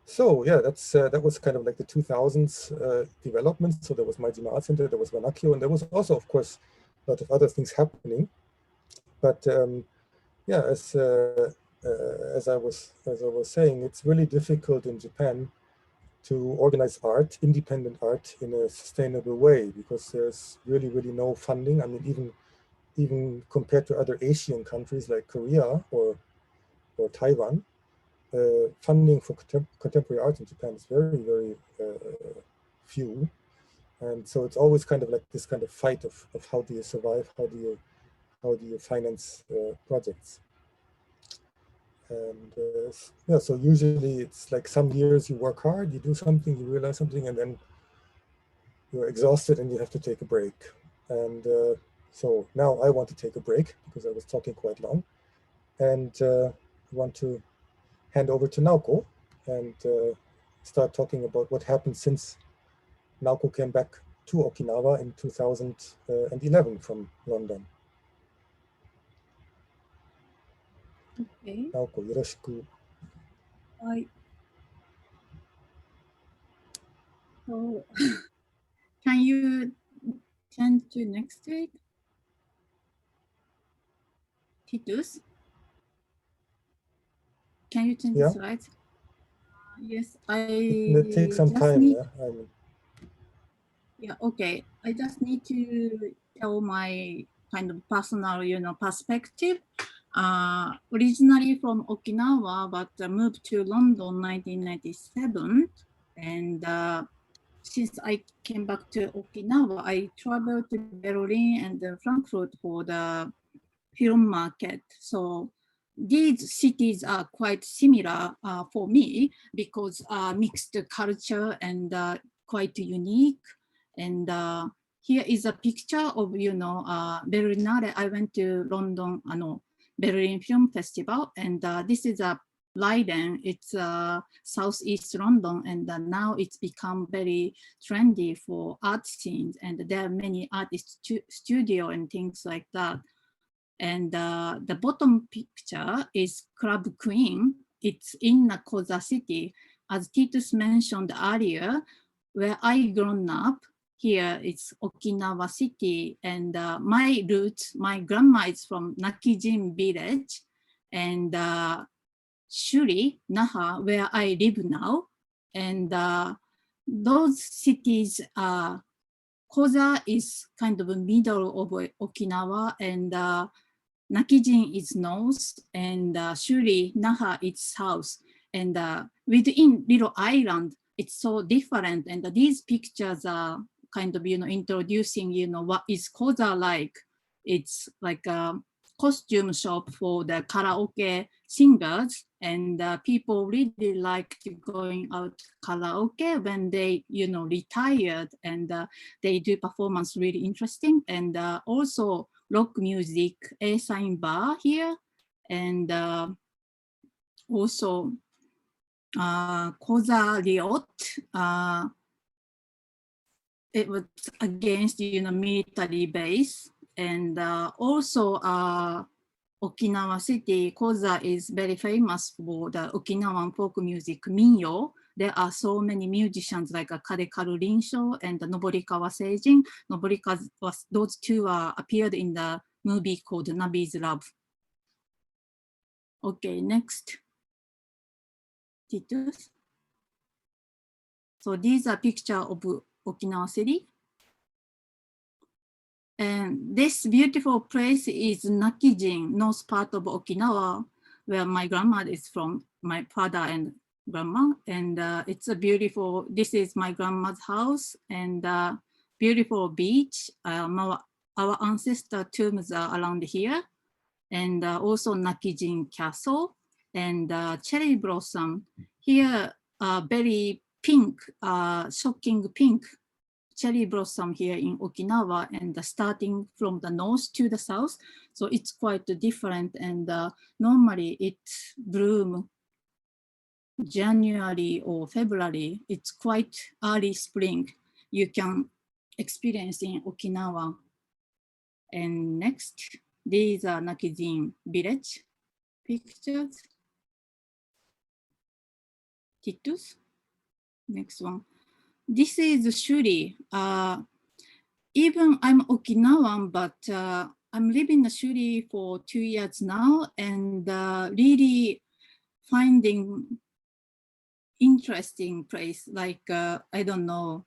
So yeah, that was kind of like the 2000s development. So there was Majima Art Center, there was Wanakyo, and there was also, of course, a lot of other things happening. But yeah, as I was saying, it's really difficult in Japan to organize art, independent art, in a sustainable way, because there's really no funding. I mean, even compared to other Asian countries like Korea or Taiwan, funding for contemporary art in Japan is very few. And so it's always kind of like this kind of fight of how do you survive, how do you finance projects. And yeah, so usually it's like some years you work hard, you do something, you realize something, and then you're exhausted and you have to take a break. And so now I want to take a break because I was talking quite long, and want to hand over to Naoko and start talking about what happened since Naoko came back to Okinawa in 2011 from London. Okay. Naoko, yoroshiku. Hi. So, can you change to next week? Titus? Can you change the slides? Yes, It takes some time. Yeah, okay. I just need to tell my kind of personal, perspective. Originally from Okinawa, but moved to London 1997. And since I came back to Okinawa, I traveled to Berlin and Frankfurt for the film market. So these cities are quite similar for me because mixed culture and quite unique. And here is a picture of, Berlinale. I went to London, Berlin Film Festival, and this is a Leiden. It's southeast London, and now it's become very trendy for art scenes, and there are many artist studio and things like that. And the bottom picture is Club Queen. It's in Koza City. As Titus mentioned earlier, where I grown up, here it's Okinawa City. And my roots, my grandma is from Nakijin village. And Shuri, Naha, where I live now. And those cities, Koza is kind of the middle of Okinawa, and Nakijin is north, and Shuri, Naha is south. And within little island, it's so different. And these pictures are kind of, introducing, what is Koza like. It's like a costume shop for the karaoke singers, and people really like going out karaoke when they, retired, and they do performance really interesting. And also rock music, A-sign bar here, and also Koza Riot. It was against, military base, and also Okinawa City, Koza is very famous for the Okinawan folk music, Minyo. There are so many musicians like Kadekaru Rinsho and Noborikawa Seijin. Those two appeared in the movie called Nabi's Love. Okay, next. Titus. So these are pictures of Okinawa City. And this beautiful place is Nakijin, north part of Okinawa, where my grandma is from, my father and grandma. And it's a beautiful, this is my grandma's house, and beautiful beach. Our ancestor tombs are around here. And also Nakijin Castle and cherry blossom. Here, very pink, shocking pink cherry blossom here in Okinawa, and starting from the north to the south. So it's quite different, and normally it bloom January or February. It's quite early spring. You can experience in Okinawa. And next, these are Nakijin village pictures. Titus. Next one. This is Shuri. Even I'm Okinawan, but I'm living in Shuri for 2 years now, and really finding interesting place. Like I don't know,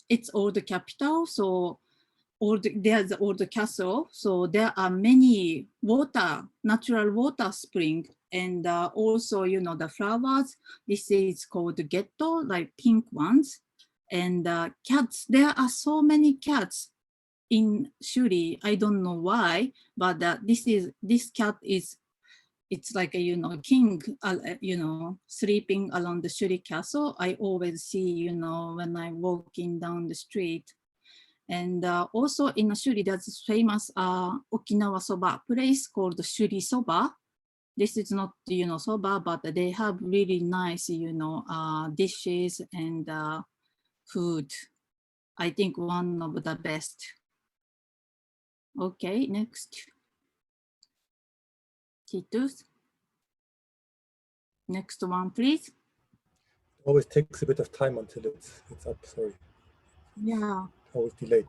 it's old capital, so there's old castle, so there are many natural water spring, and also, you know, the flowers. This is called ghetto, like pink ones, and cats. There are so many cats in Shuri. I don't know why, but this cat is, it's like a, you know, king, you know, sleeping around the Shuri castle. I always see, you know, when I'm walking down the street. And also in Shuri, there's this famous Okinawa soba place called Shuri Soba. This is not, you know, soba, but they have really nice, you know, dishes and food. I think one of the best. Okay, next. Titus. Next one, please. Always takes a bit of time until it's up, sorry. Yeah. Always delayed.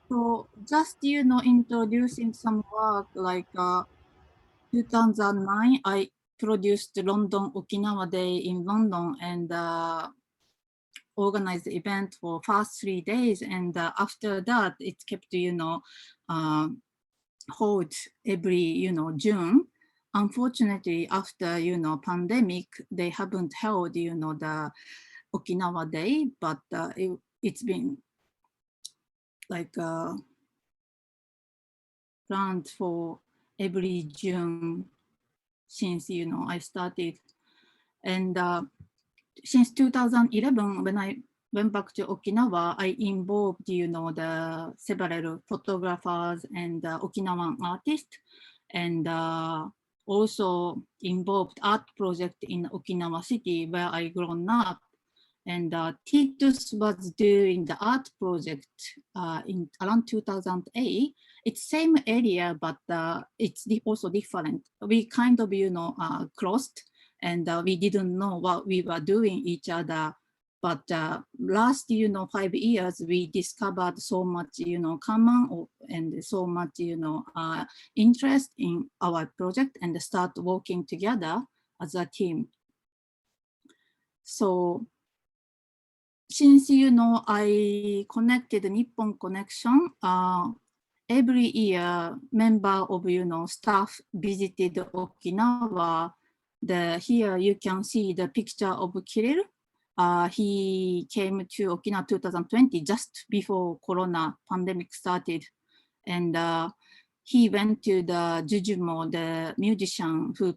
So just, you know, introducing some work, like 2009, I produced the London Okinawa Day in London, and organized the event for first 3 days. And after that, it kept, you know, hold every, you know, June. Unfortunately, after, you know, pandemic, they haven't held, you know, the Okinawa Day, but it's been like planned for every June since, you know, I started. And since 2011, when I went back to Okinawa, I involved, you know, the several photographers and Okinawan artists, and also involved art project in Okinawa City where I grown up. And Titus was doing the art project in around 2008. It's same area, but it's also different. We kind of, you know, crossed, and we didn't know what we were doing each other. But last, you know, 5 years, we discovered so much, you know, common and so much, you know, interest in our project, and start working together as a team. So since, you know, I connected the Nippon connection, every year member of, you know, staff visited Okinawa. Here you can see the picture of Kirill. He came to Okinawa 2020, just before Corona pandemic started. And he went to the Jujumo, the musician who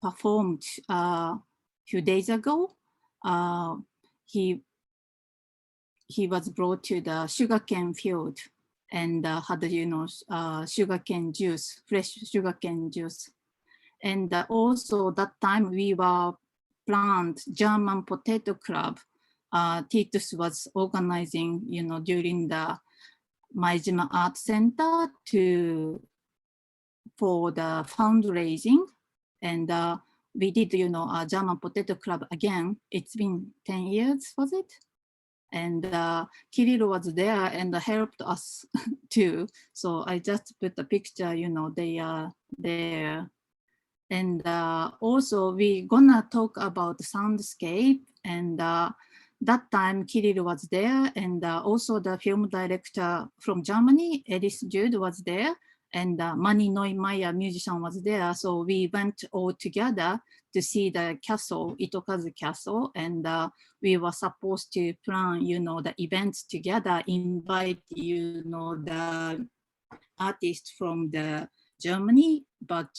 performed a few days ago. He was brought to the sugarcane field and had, you know, sugarcane juice, fresh sugarcane juice. And also that time we were planned German Potato Club. Titus was organizing, you know, during the Maijima Art Center for the fundraising. And we did, you know, a German Potato Club again. It's been 10 years, was it? And Kirill was there and helped us too. So I just put the picture, you know, they are there. And also we're gonna talk about Soundscape, and that time Kirill was there, and also the film director from Germany, Elis Jude, was there, and Mani Neumeier musician was there. So we went all together to see the castle, Itokazu Castle, and we were supposed to plan, you know, the events together, invite, you know, the artists from the Germany, but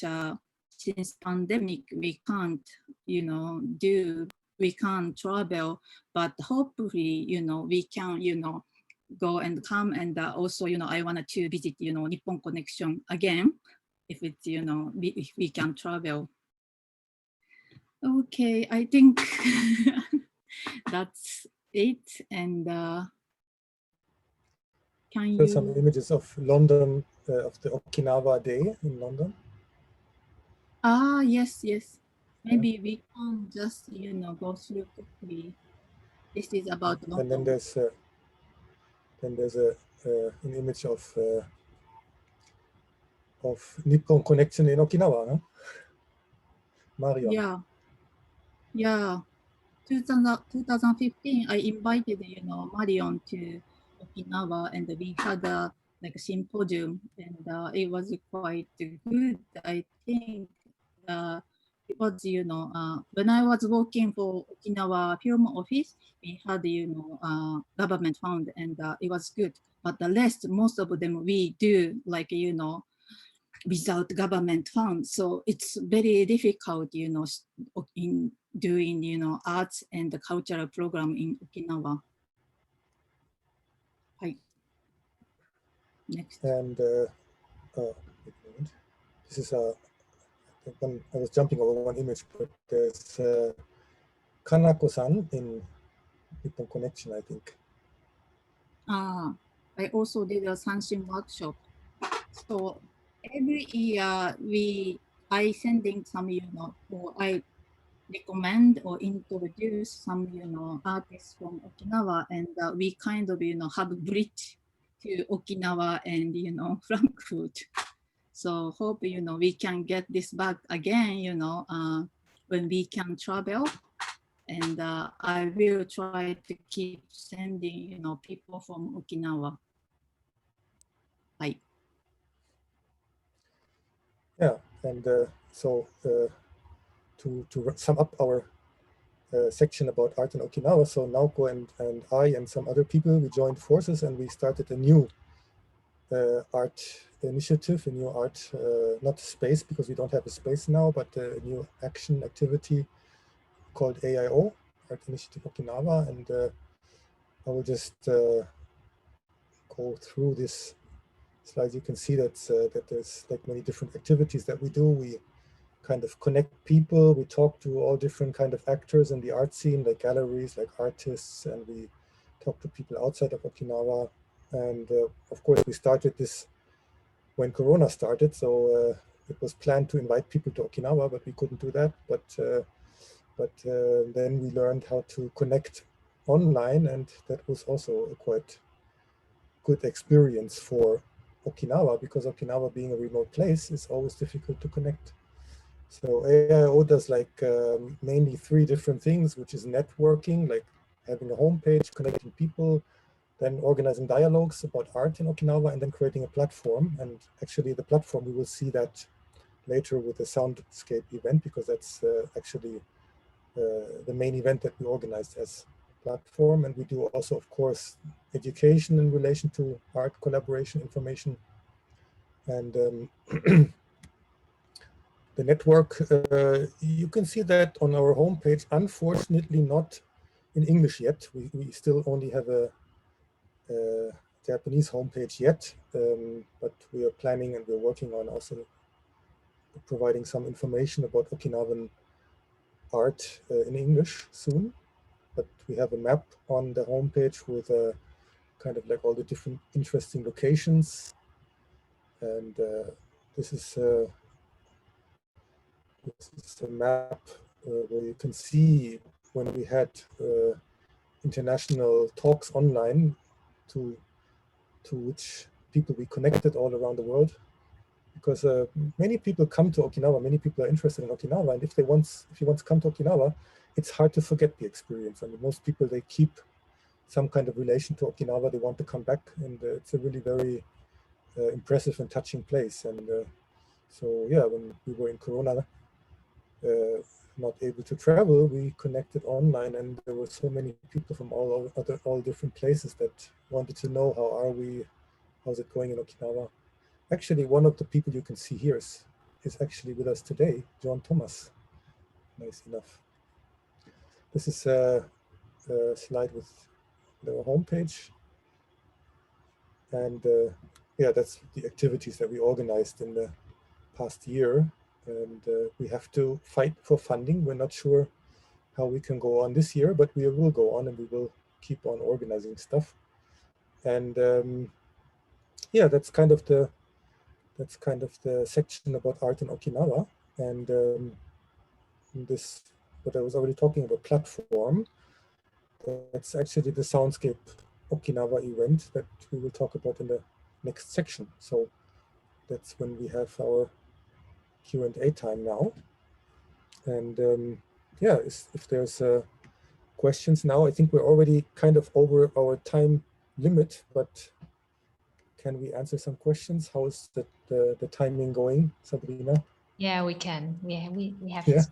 since pandemic, we can't, you know, do we can't travel, but hopefully, we can, go and come. And also, I wanted to visit, Nippon Connection again, if it's, if we can travel. Okay, I think that's it. And can you... some images of London, of the Okinawa Day in London? Ah, yes, yes. Maybe we can just, go through quickly. This is about London. And then there's an image of Nippon Connection in Okinawa, no? Marion. Yeah. Yeah. 2015, I invited, Marion to Okinawa, and we had a symposium, and it was quite good. I think it was, when I was working for Okinawa Film Office, we had, government fund, and it was good. But the rest, most of them we do without government funds. So it's very difficult, in doing, arts and the cultural program in Okinawa. Hi. Next. And this is I was jumping over one image, but there's Kanako-san in Nippon Connection, I think. I also did a Sanshin workshop. So every year I sending some, or I recommend or introduce some, artists from Okinawa, and we kind of, have a bridge to Okinawa and, Frankfurt. So hope, we can get this back again, when we can travel. And I will try to keep sending, people from Okinawa. Hi. Yeah, and so to sum up our section about art in Okinawa, so Naoko and I and some other people, we joined forces and we started a new art initiative, a new art, not space because we don't have a space now, but a new action activity called AIO, Art Initiative Okinawa. And I will just go through this slides. You can see that there's many different activities that we do. We kind of connect people. We talk to all different kind of actors in the art scene, like galleries, like artists, and we talk to people outside of Okinawa. And of course, we started this when Corona started. So it was planned to invite people to Okinawa, but we couldn't do that. But then we learned how to connect online, and that was also a quite good experience for Okinawa, because Okinawa being a remote place is always difficult to connect. So AIO does mainly 3 different things, which is networking, like having a homepage, connecting people, then organizing dialogues about art in Okinawa, and then creating a platform. And actually the platform, we will see that later with the Soundscape event, because that's actually the main event that we organized as platform. And we do also, of course, education in relation to art collaboration information. And the network, you can see that on our homepage, unfortunately not in English yet. We still only have a Japanese homepage yet, but we are planning and we're working on also providing some information about Okinawan art in English soon. But we have a map on the homepage with kind of all the different interesting locations. And this is a map where you can see when we had international talks online to which people we connected all around the world. Because many people come to Okinawa, many people are interested in Okinawa, and if you want to come to Okinawa, it's hard to forget the experience. I mean, most people, they keep some kind of relation to Okinawa, they want to come back, and it's a really very impressive and touching place. And so yeah, when we were in Corona, not able to travel, we connected online, and there were so many people from all different places that wanted to know how's it going in Okinawa. Actually, one of the people you can see here is actually with us today, John Thomas, nice enough. This is a slide with the homepage. And yeah, that's the activities that we organized in the past year. And we have to fight for funding. We're not sure how we can go on this year, but we will go on and we will keep on organizing stuff. And yeah, that's kind of the section about art in Okinawa. And this, what I was already talking about, platform, that's actually the Soundscape Okinawa event that we will talk about in the next section. So that's when we have our Q&A time now. And yeah, if there's questions now, I think we're already kind of over our time limit, but can we answer some questions? How is the timing going, Sabrina? Yeah, we can. We have. Yeah.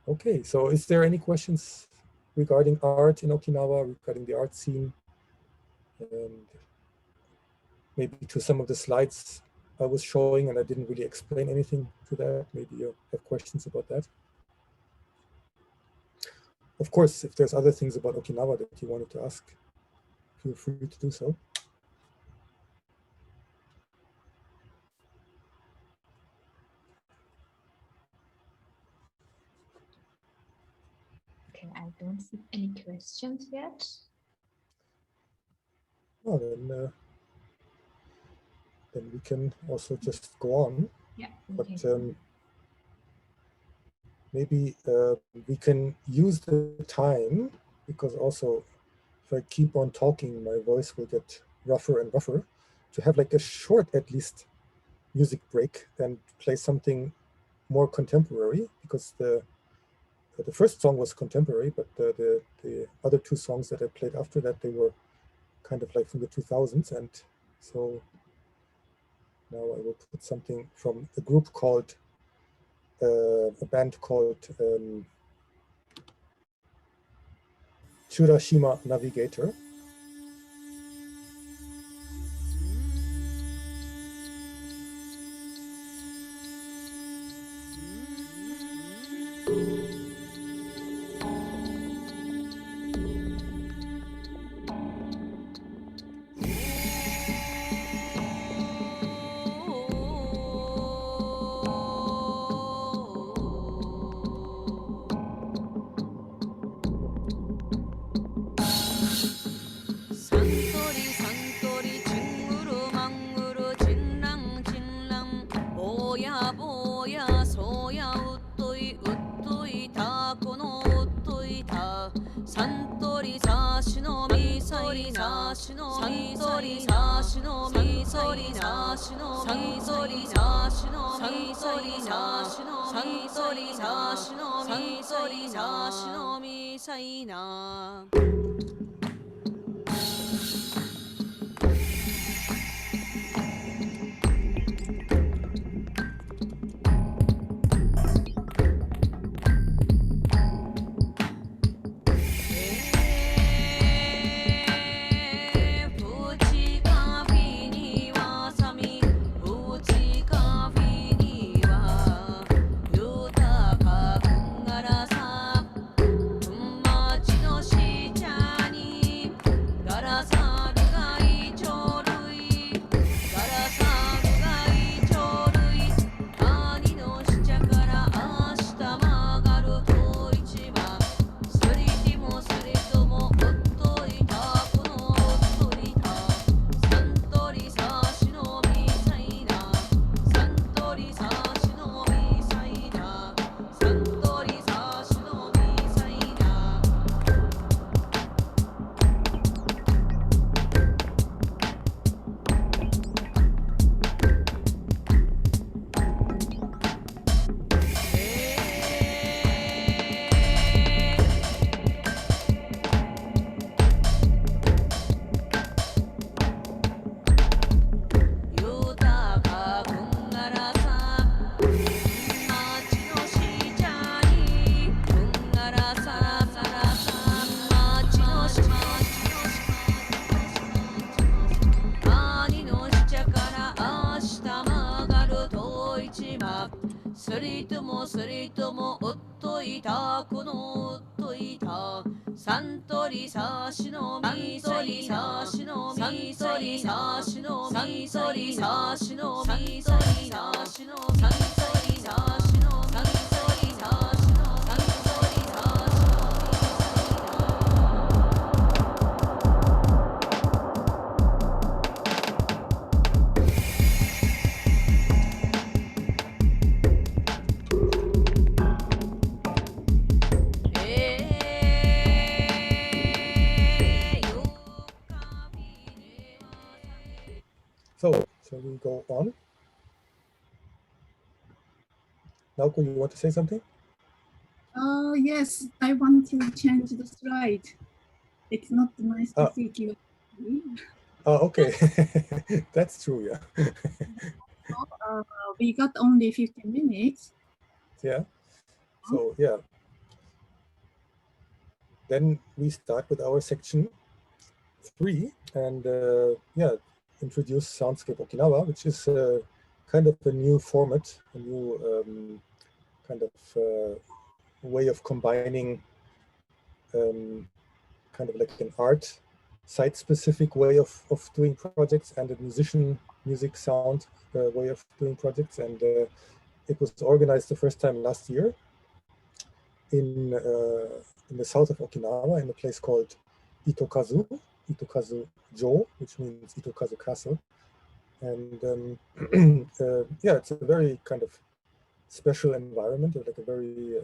Okay, so is there any questions regarding art in Okinawa, regarding the art scene? And maybe to some of the slides I was showing and I didn't really explain anything to that. Maybe you have questions about that. Of course, if there's other things about Okinawa that you wanted to ask, feel free to do so. Okay, I don't see any questions yet. Well, then we can also just go on. Yeah. But Okay. maybe we can use the time, because also if I keep on talking, my voice will get rougher and rougher, to have like a short, at least, music break and play something more contemporary, because the first song was contemporary, but the other two songs that I played after that, they were kind of like from the 2000s. And so now I will put something from a group called, a band called Churashima Navigator. Cha サントリーサーシのみサントリーサーシのみサントリーサーシのみサントリーサーシのみサントリーサーシのみサントリーサーシのサントリーサーシのサントリーサーシのサントリーサーシの So, shall we go on? Naoko, you want to say something? Yes, I want to change the slide. It's not nice to see you. Oh, okay. That's true, yeah. We got only 15 minutes. Yeah. So, yeah. Then we start with our section 3 and yeah, introduce Soundscape Okinawa, which is kind of a new format, a new kind of way of combining kind of like an art site-specific way of doing projects and a music sound way of doing projects. And it was organized the first time last year in the south of Okinawa in a place called Itokazu Jo, which means Itokazu Castle. And yeah, it's a very kind of special environment, like a very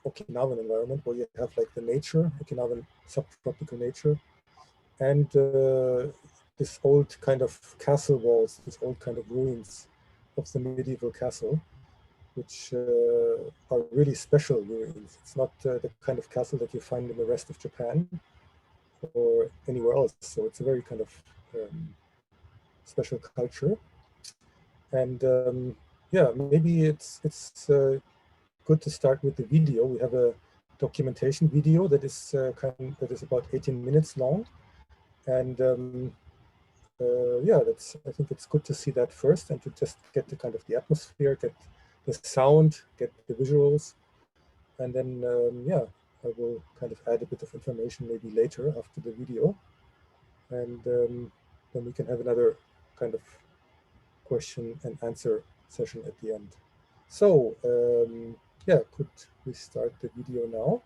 Okinawan environment where you have like the nature, Okinawan subtropical nature, and this old kind of castle walls, this old kind of ruins of the medieval castle, which are really special ruins. It's not the kind of castle that you find in the rest of Japan or anywhere else. So it's a very kind of special culture. And yeah, maybe it's good to start with the video. We have a documentation video that is about 18 minutes long, and yeah, I think it's good to see that first and to just get the kind of the atmosphere, get the sound, get the visuals, and then yeah, I will kind of add a bit of information maybe later after the video, and then we can have another kind of question and answer session at the end. So yeah, could we start the video now?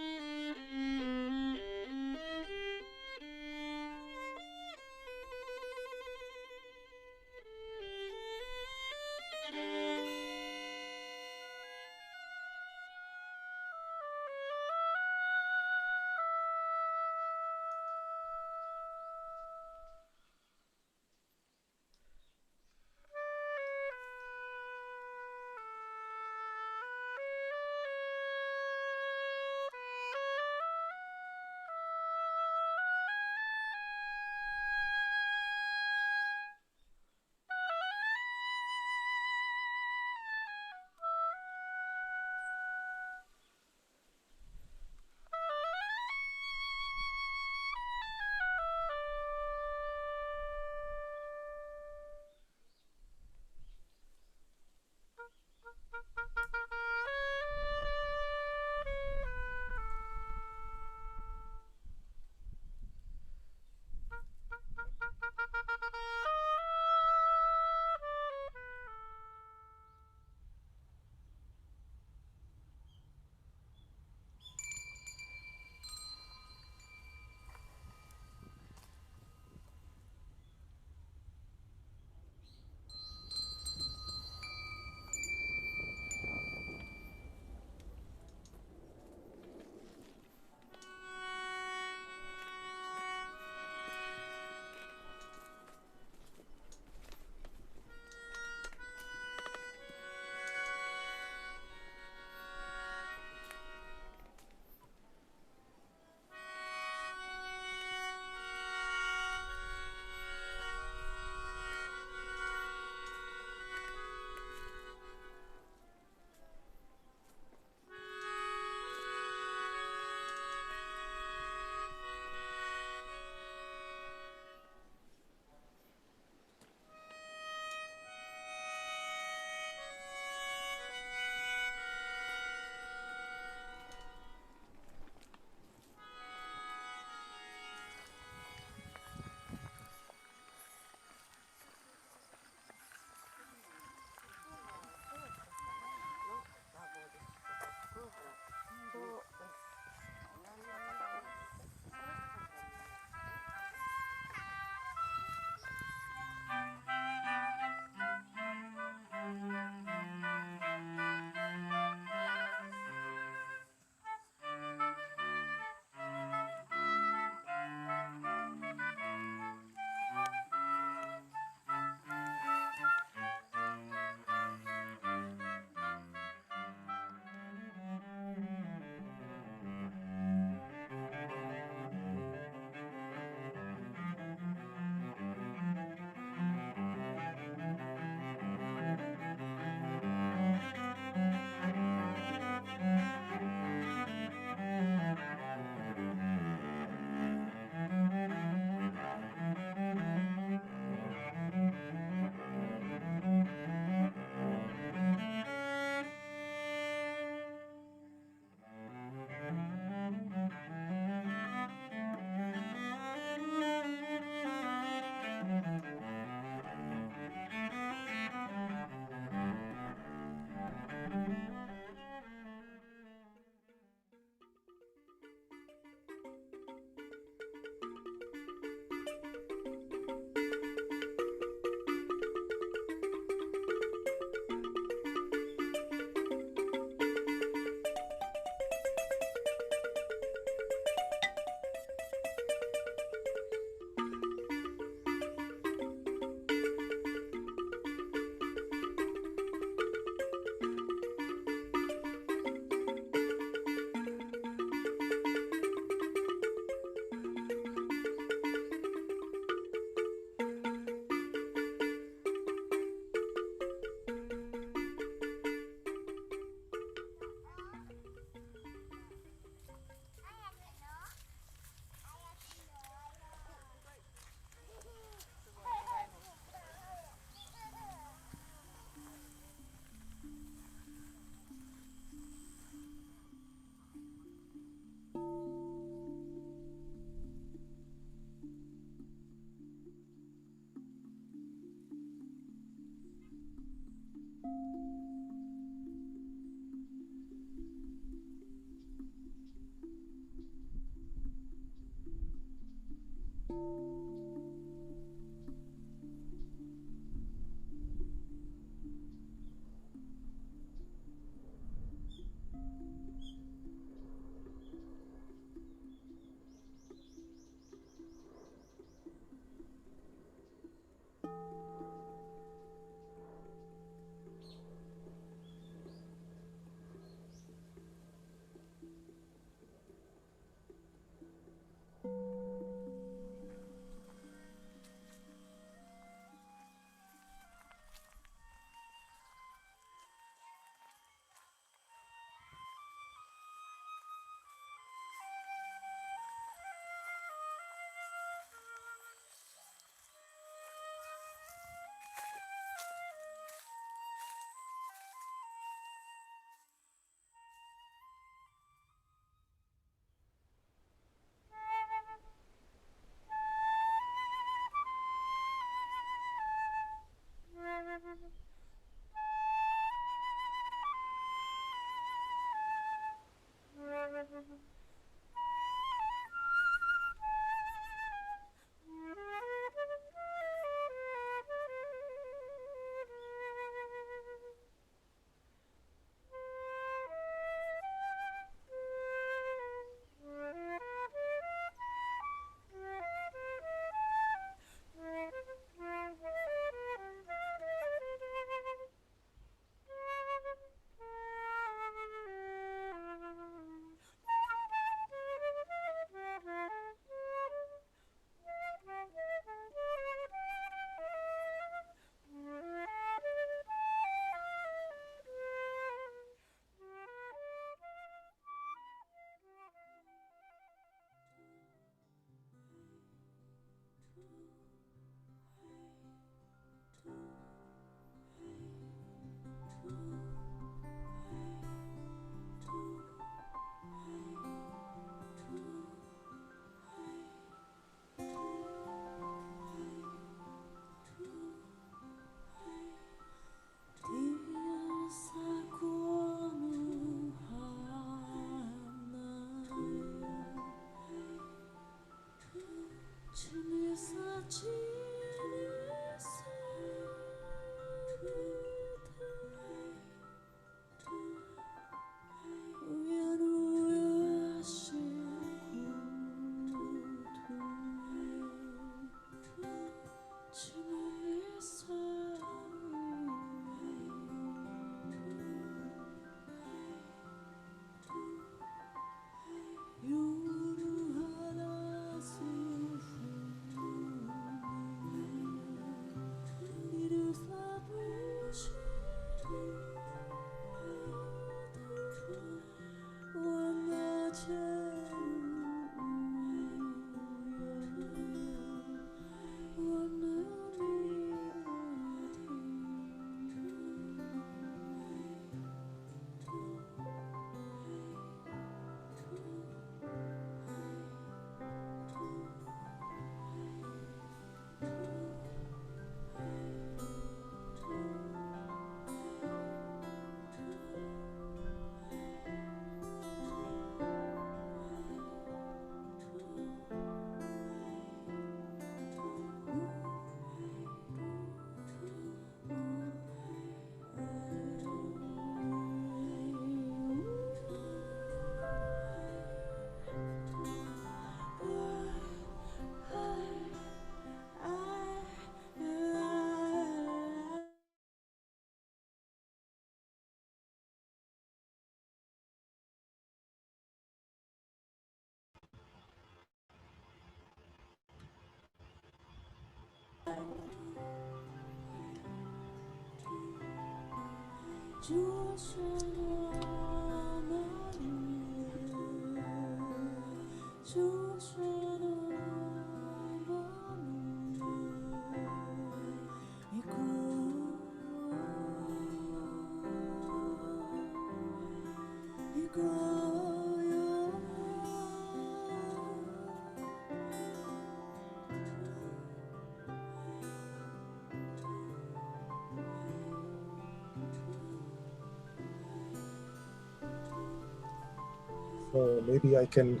So maybe I can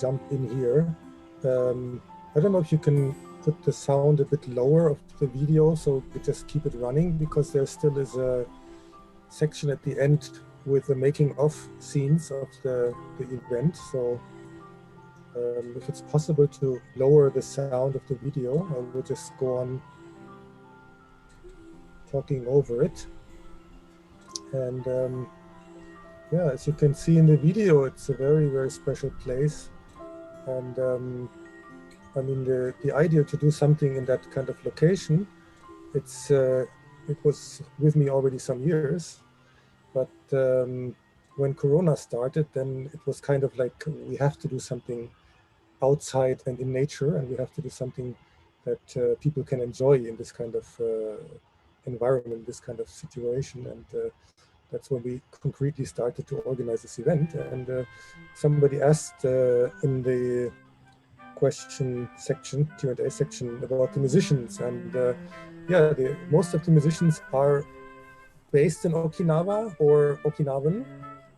jump in here. I don't know if you can put the sound a bit lower of the video so we just keep it running, because there still is a section at the end with the making of scenes of the event. So if it's possible to lower the sound of the video, I will just go on talking over it. And yeah, as you can see in the video, it's a very, very special place. And I mean, the idea to do something in that kind of location, it was with me already some years. But when Corona started, then it was kind of like, we have to do something outside and in nature, and we have to do something that people can enjoy in this kind of environment, this kind of situation. And that's when we concretely started to organize this event. And somebody asked in the question section, Q&A section, about the musicians. And yeah, most of the musicians are based in Okinawa or Okinawan,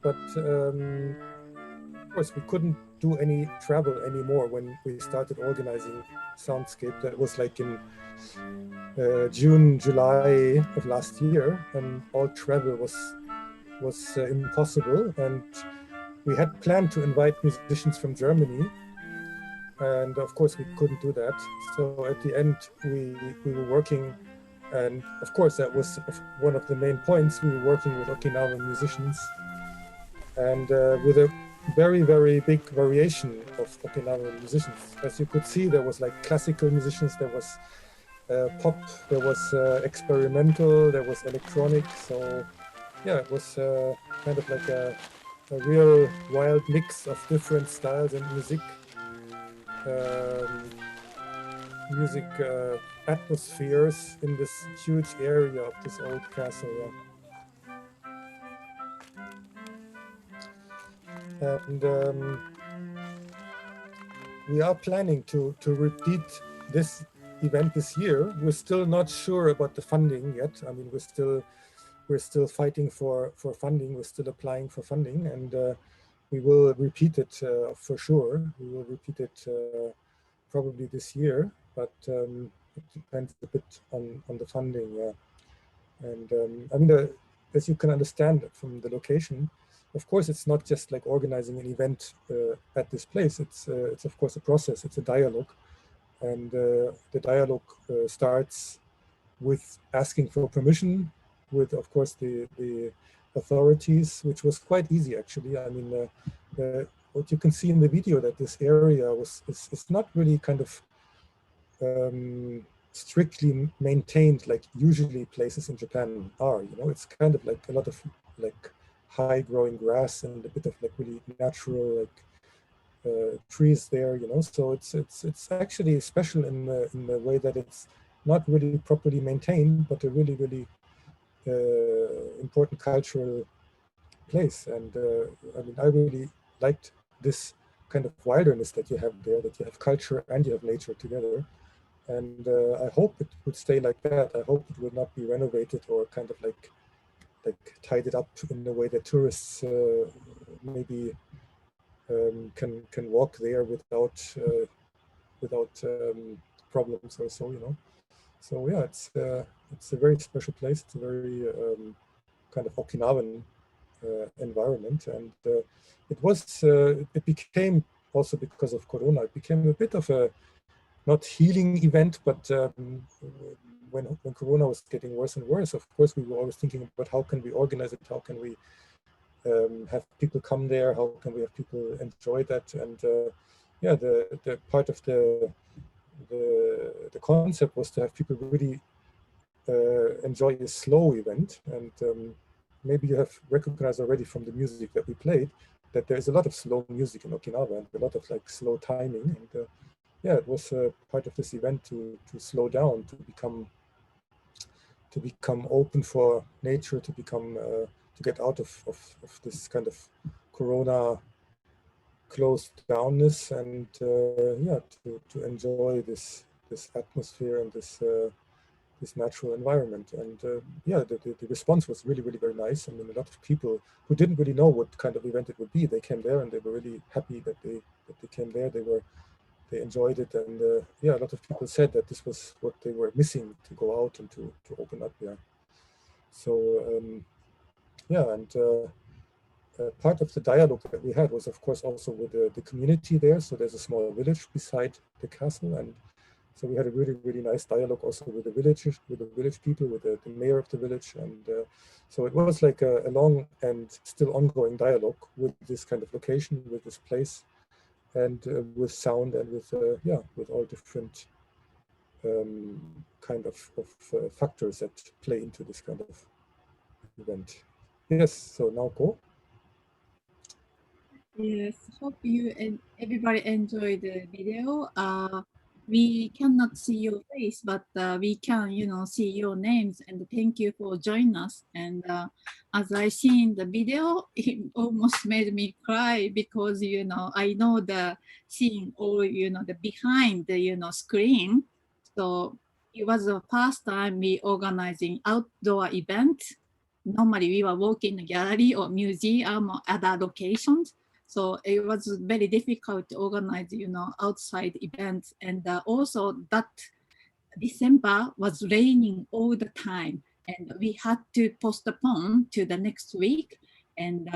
but of course we couldn't do any travel anymore when we started organizing Soundscape. That was like in June, July of last year, and all travel was impossible. And we had planned to invite musicians from Germany, and of course we couldn't do that. So at the end we were working, and of course that was one of the main points. We were working with Okinawan musicians, and with a very, very big variation of Okinawan musicians. As you could see, there was like classical musicians, there was pop, there was experimental, there was electronic. So yeah, it was kind of like a real wild mix of different styles and music atmospheres in this huge area of this old castle. Yeah. And we are planning to repeat this event this year. We're still not sure about the funding yet. I mean, we're still fighting for funding. We're still applying for funding, and we will repeat it for sure. We will repeat it probably this year, but it depends a bit on the funding. Yeah. And I mean, as you can understand from the location, of course, it's not just like organizing an event at this place. It's of course a process. It's a dialogue, and the dialogue starts with asking for permission, with of course the authorities, which was quite easy actually. I mean, what you can see in the video, that this area is not really kind of strictly maintained like usually places in Japan are. You know, it's kind of like a lot of like high growing grass and a bit of like really natural like trees there, you know. So it's actually special in the way that it's not really properly maintained, but a really, really important cultural place. And I mean, I really liked this kind of wilderness that you have there, that you have culture and you have nature together. And I hope it would stay like that. I hope it will not be renovated or kind of like tied it up in a way that tourists maybe can walk there without problems or so, you know. So yeah, it's a very special place. It's a very kind of Okinawan environment, and it became also because of Corona. It became a bit of a not healing event, but when Corona was getting worse and worse, of course, we were always thinking about how can we organize it, how can we have people come there, how can we have people enjoy that. And yeah, the part of the the concept was to have people really enjoy a slow event. And maybe you have recognized already from the music that we played that there is a lot of slow music in Okinawa and a lot of like slow timing. And yeah, it was part of this event to slow down, to become open for nature, to become to get out of this kind of Corona closed downness, and yeah, to enjoy this atmosphere and this natural environment. And yeah, the response was really very nice. I mean, a lot of people who didn't really know what kind of event it would be, they came there and they were really happy that they came there. They enjoyed it, and yeah, a lot of people said that this was what they were missing, to go out and to open up there. So yeah, and part of the dialogue that we had was, of course, also with the community there. So there's a small village beside the castle, and so we had a really nice dialogue also with the villagers, with the village people, with the mayor of the village. And so it was like a long and still ongoing dialogue with this kind of location, with this place, and with sound, and with yeah, with all different kind of factors that play into this kind of event. Yes, so Naoko. Yes, hope you and everybody enjoyed the video. We cannot see your face, but we can, see your names, and thank you for joining us. And as I seen the video, it almost made me cry because, I know the scene or, the behind the, screen. So it was the first time we organizing outdoor event. Normally we were working in a gallery or museum or other locations. So it was very difficult to organize, outside events. And also that December was raining all the time. And we had to postpone to the next week. And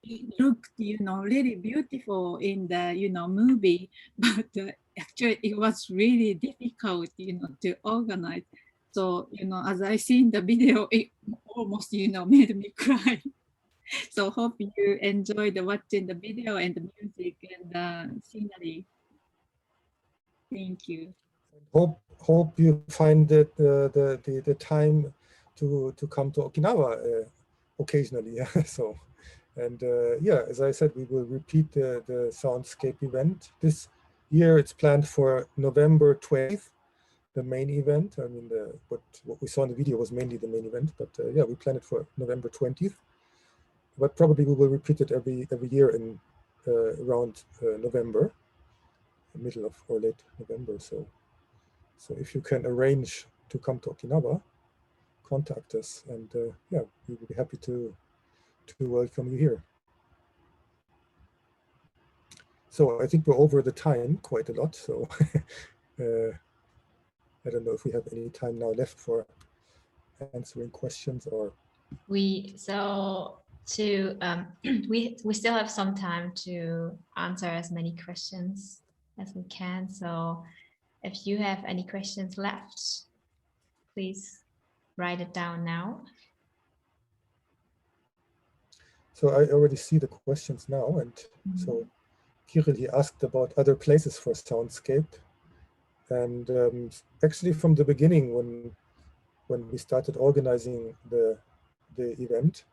it looked, really beautiful in the, movie. But actually it was really difficult, to organize. So, as I seen the video, it almost, made me cry. So hope you enjoyed watching the video and the music and the scenery. Thank you. Hope you find that the time to come to Okinawa occasionally. So, and yeah, as I said, we will repeat the Soundscape event. This year it's planned for November 20th, the main event. I mean, what we saw in the video was mainly the main event, but yeah, we plan it for November 20th. But probably we will repeat it every year in around November, middle of or late November. So if you can arrange to come to Okinawa, contact us, and yeah, we will be happy to welcome you here. So I think we're over the time quite a lot. So I don't know if we have any time now left for answering questions, or we still have some time to answer as many questions as we can. So if you have any questions left, please write it down now. So I already see the questions now, and so Kirill, he asked about other places for Soundscape, and actually from the beginning, when we started organizing the event,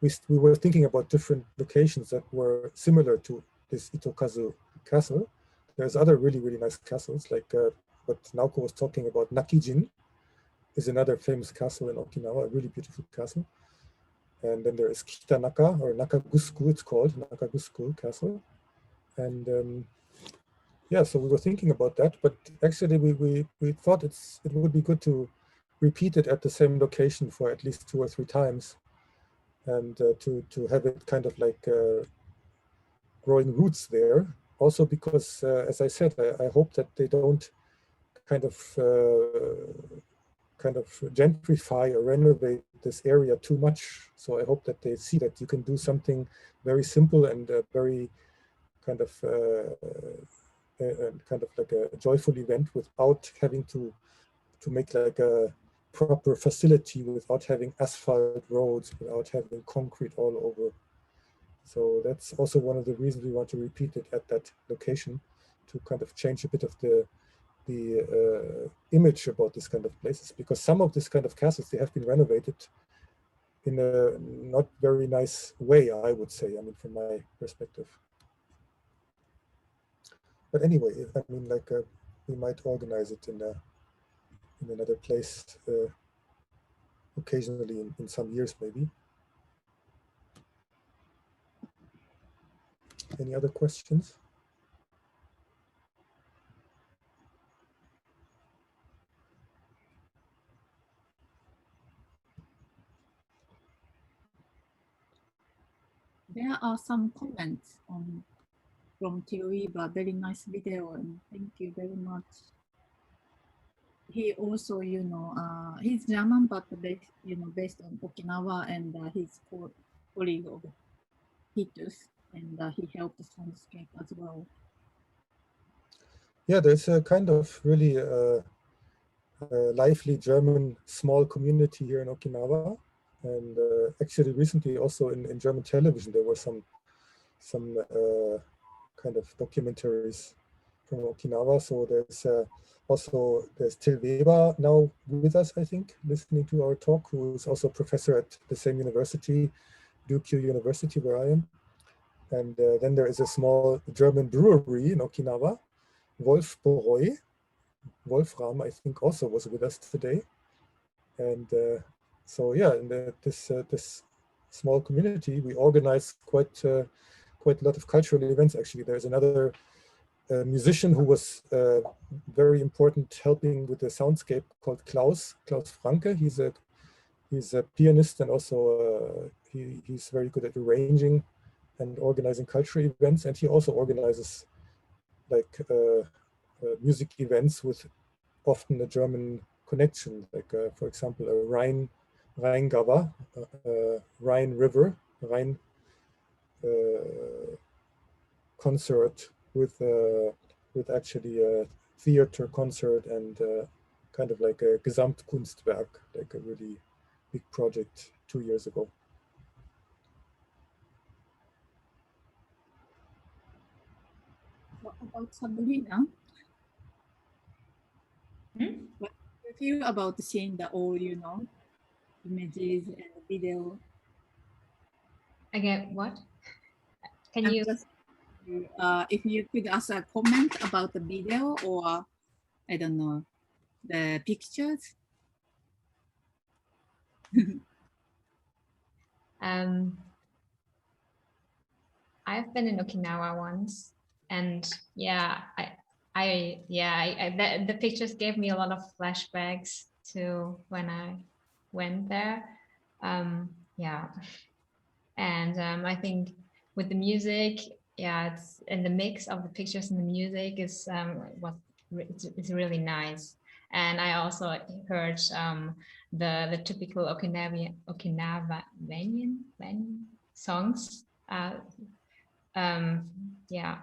we were thinking about different locations that were similar to this Itokazu castle. There's other really nice castles, like what Naoko was talking about. Nakijin is another famous castle in Okinawa, a really beautiful castle. And then there is Kitanaka, or Nakagusku, it's called, Nakagusku Castle. And yeah, so we were thinking about that, but actually we thought it would be good to repeat it at the same location for at least 2 or 3 times, and to have it kind of like growing roots there. Also because, as I said, I hope that they don't kind of gentrify or renovate this area too much. So I hope that they see that you can do something very simple and very kind of like a joyful event without having to make like a proper facility, without having asphalt roads, without having concrete all over. So that's also one of the reasons we want to repeat it at that location, to kind of change a bit of the image about this kind of places, because some of this kind of castles, they have been renovated in a not very nice way, I would say, I mean, from my perspective. But anyway, I mean, like we might organize it in another place occasionally in some years, maybe. Any other questions? There are some comments from Tiruiba, very nice video, and thank you very much. He also, he's German, but based on Okinawa, and his colleague of Titus, and he helped the Soundscape as well. Yeah, there's a kind of really lively German small community here in Okinawa. And actually recently also in German television, there were some kind of documentaries from Okinawa. So there's there's Till Weber now with us, I think, listening to our talk, who is also a professor at the same university, Ryukyus University, where I am. And then there is a small German brewery in Okinawa, Wolfbräu. Wolfram, I think, also was with us today. And so yeah, in this small community, we organize quite a lot of cultural events. Actually, there's another musician who was very important, helping with the soundscape, called Klaus Franke. He's a pianist, and also he's very good at arranging and organizing cultural events. And he also organizes like music events with often a German connection, like for example a Rheingauer, Rhine River, Rhine concert with actually a theater concert and kind of like a Gesamtkunstwerk, like a really big project 2 years ago. What about Sabrina? What do you feel about seeing the all, images and video? Again, what? Can I'm you? just, if you could ask a comment about the video, or I don't know, the pictures. I've been in Okinawa once, and yeah, the pictures gave me a lot of flashbacks to when I went there. Yeah, and I think with the music, yeah, it's in the mix of the pictures and the music is it's really nice. And I also heard the typical Okinawan songs. Yeah.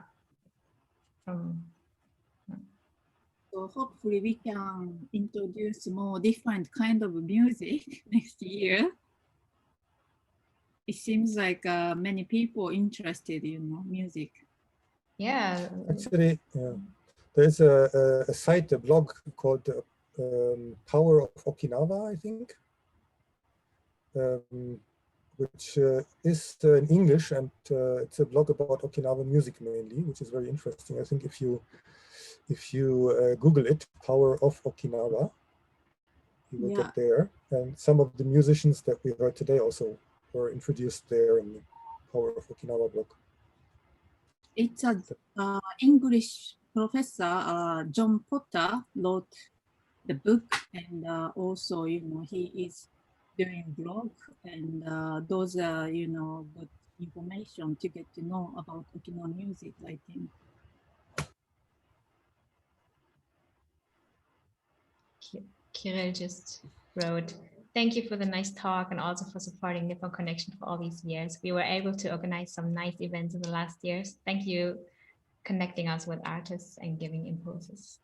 So hopefully we can introduce more different kind of music next year. It seems like many people interested, music. Yeah. Actually, there's a site, a blog called Power of Okinawa, I think, which is in English, and it's a blog about Okinawan music mainly, which is very interesting. I think if you Google it, Power of Okinawa, you will get there. And some of the musicians that we heard today also were introduced there in the Power of Okinawa blog. It's a English professor, John Potter, wrote the book, and also, he is doing blog, and those are, good information to get to know about Okinawan music, I think. Kirill just wrote, thank you for the nice talk and also for supporting Nippon Connection for all these years. We were able to organize some nice events in the last years. Thank you connecting us with artists and giving impulses.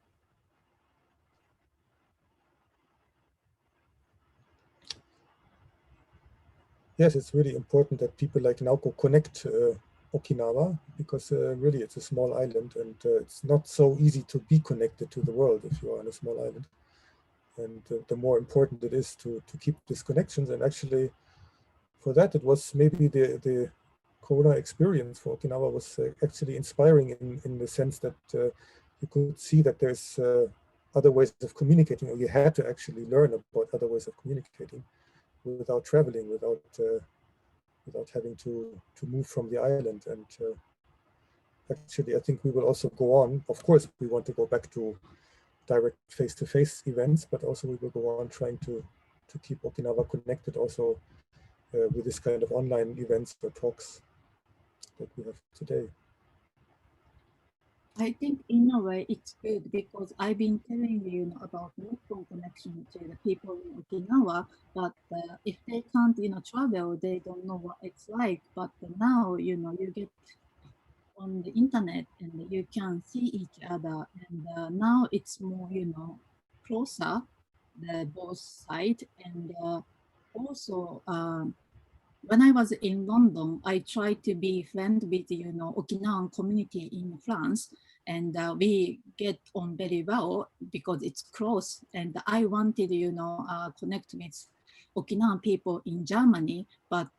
Yes, it's really important that people like Naoko connect Okinawa, because really it's a small island, and it's not so easy to be connected to the world if you are on a small island. And the more important it is to keep these connections. And actually, for that, it was maybe the Corona experience for Okinawa was actually inspiring in the sense that you could see that there's other ways of communicating, or you had to actually learn about other ways of communicating without traveling, without having to move from the island. And actually, I think we will also go on. Of course, we want to go back to direct face-to-face events, but also we will go on trying to keep Okinawa connected also with this kind of online events or talks that we have today. I think in a way it's good because I've been telling you, about Nippon connection to the people in Okinawa, but if they can't, travel, they don't know what it's like. But now, you get on the internet and you can see each other, and now it's more, closer, the both sides, and also. When I was in London, I tried to be friend with, Okinawan community in France, and we get on very well because it's close. And I wanted, connect with Okinawan people in Germany, but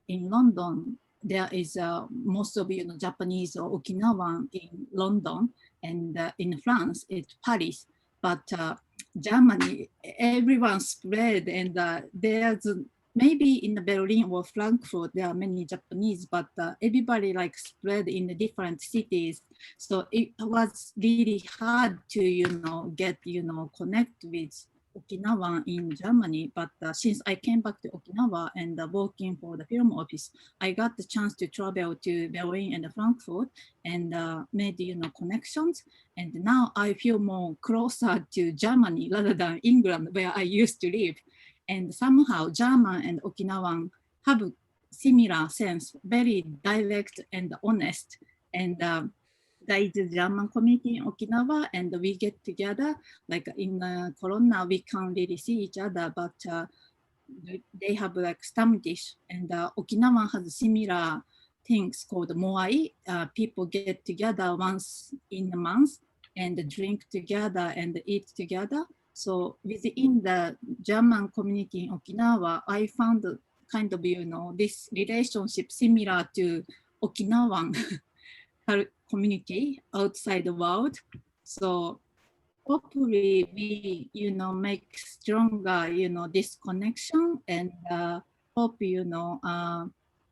in London, there is most of, Japanese or Okinawan in London, and in France, it's Paris. But Germany, everyone spread, and there's maybe in Berlin or Frankfurt, there are many Japanese, but everybody like spread in the different cities. So it was really hard to, get, connect with Okinawa in Germany. But since I came back to Okinawa and working for the film office, I got the chance to travel to Berlin and Frankfurt and made, connections. And now I feel more closer to Germany rather than England, where I used to live. And somehow German and Okinawan have similar sense, very direct and honest. And there is a German community in Okinawa, and we get together. Like in Corona, we can't really see each other, but they have like stam dish, and Okinawan has similar things called moai. People get together once in a month and drink together and eat together. So within the German community in Okinawa, I found kind of, this relationship similar to Okinawan community outside the world. So hopefully we, make stronger, this connection, and hope,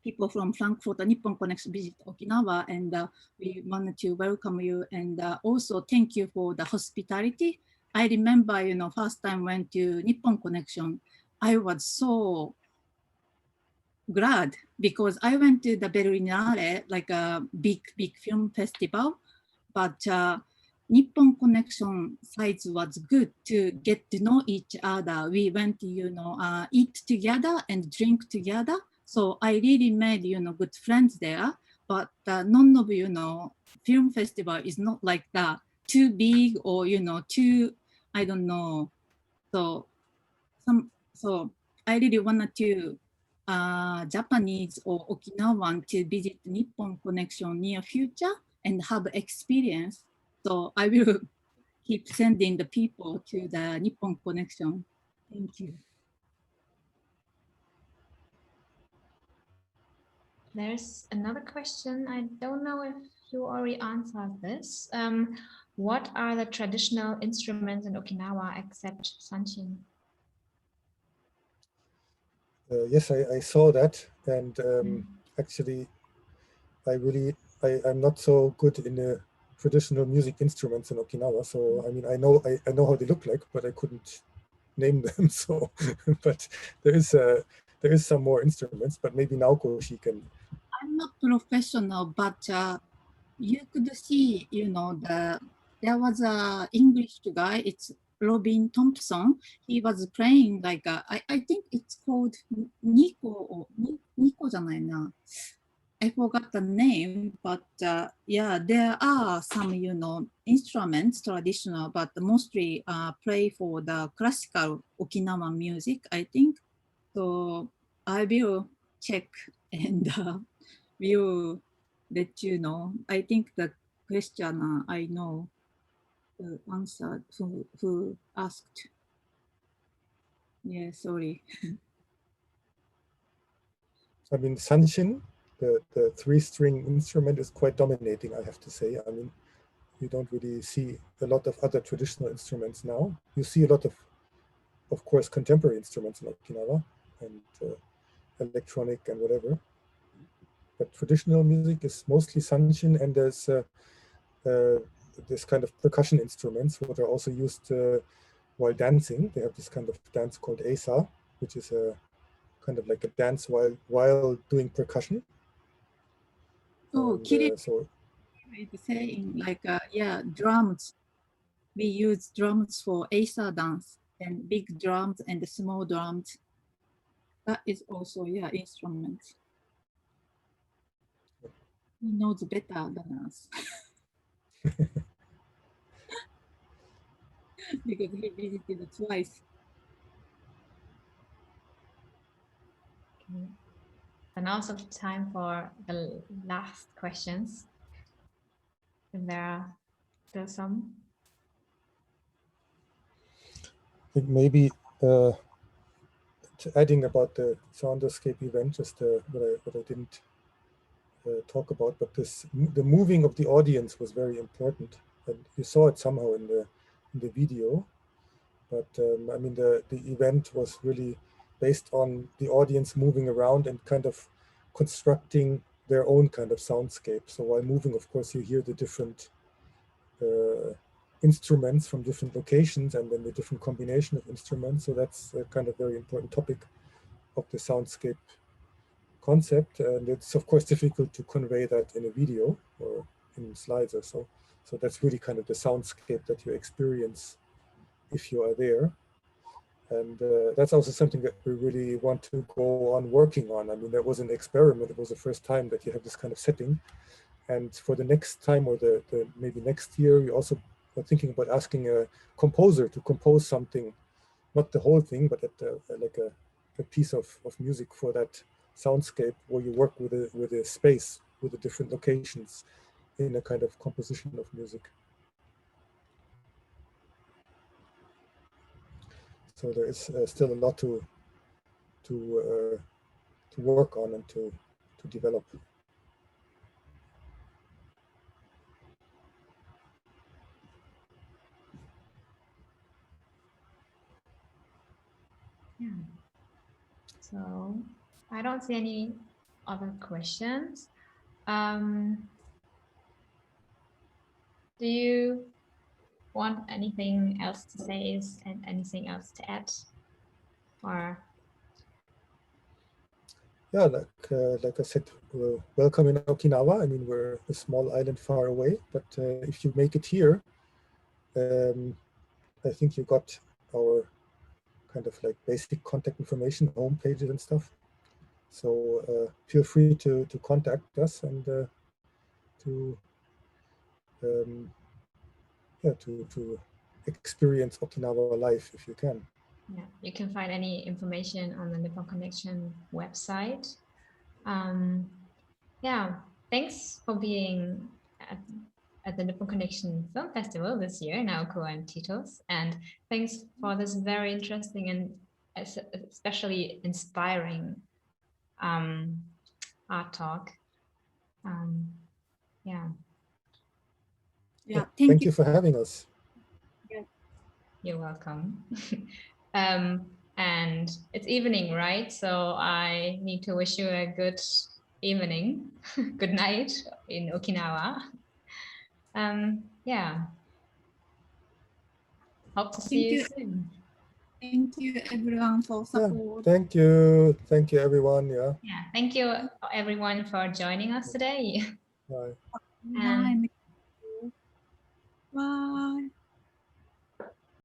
people from Frankfurt Nippon Connection visit Okinawa, and we wanted to welcome you, and also thank you for the hospitality. I remember, first time went to Nippon Connection, I was so glad because I went to the Berlinale, like a big film festival, but Nippon Connection sites was good to get to know each other. We went to, eat together and drink together. So I really made, good friends there, but none of, film festival is not like that, too big or, too, I don't know. So I really wanted to Japanese or Okinawan to visit Nippon Connection near future and have experience. So I will keep sending the people to the Nippon Connection. Thank you. There's another question. I don't know if you already answered this. What are the traditional instruments in Okinawa except sanchin? Yes, I saw that, and actually, I'm not so good in the traditional music instruments in Okinawa. So I mean, I know how they look like, but I couldn't name them. So, but there is some more instruments, but maybe Naoko, she can. I'm not professional, but you could see, there was a English guy. It's Robin Thompson. He was playing like I think it's called Nico or Nico じゃないな. I forgot the name, but yeah, there are some, instruments, traditional, but mostly play for the classical Okinawan music, I think. So I will check and will let you know. I think the questioner I know answered who asked. Yeah, sorry. I mean, sanshin, the 3-string instrument, is quite dominating, I have to say. I mean, you don't really see a lot of other traditional instruments now. You see a lot of course, contemporary instruments in Okinawa and electronic and whatever. But traditional music is mostly sanshin, and there's this kind of percussion instruments, which are also used while dancing. They have this kind of dance called esa, which is a kind of like a dance while doing percussion. Oh, And, so it's saying like yeah, drums. We use drums for esa dance, and big drums and the small drums. That is also instrument. He knows better than us. Because he visited twice. Okay. And also time for the last questions. If there are still some. I think maybe adding about the Soundscape event, just what I didn't talk about, but the moving of the audience was very important, and you saw it somehow in the video. But I mean, the event was really based on the audience moving around and kind of constructing their own kind of soundscape. So while moving, of course, you hear the different instruments from different locations, and then the different combination of instruments. So that's a kind of very important topic of the soundscape concept. And it's of course difficult to convey that in a video or in slides or so. So that's really kind of the soundscape that you experience if you are there. And that's also something that we really want to go on working on. I mean, that was an experiment. It was the first time that you have this kind of setting. And for the next time, or the maybe next year, we also are thinking about asking a composer to compose something, not the whole thing, but like a piece of music for that soundscape, where you work with a space, with the different locations in a kind of composition of music. So there is still a lot to work on and to develop. Yeah. So I don't see any other questions. Do you want anything else to say and anything else to add? Or yeah, like I said, welcome in Okinawa. I mean, we're a small island far away, but if you make it here, I think you got our kind of like basic contact information, home pages and stuff. So feel free to contact us and to experience Okinawa life if you can. yeah, you can find any information on the Nippon Connection website. Yeah, thanks for being at the Nippon Connection Film Festival this year, Naoko and Titus, and thanks for this very interesting and especially inspiring art talk. Yeah. Yeah, thank you for having us. Yeah. You're welcome. And it's evening, right? So I need to wish you a good evening, good night in Okinawa. Yeah. Hope to see you soon. Thank you everyone for support. Yeah, thank you everyone. Yeah. Yeah, thank you everyone for joining us today. Bye. And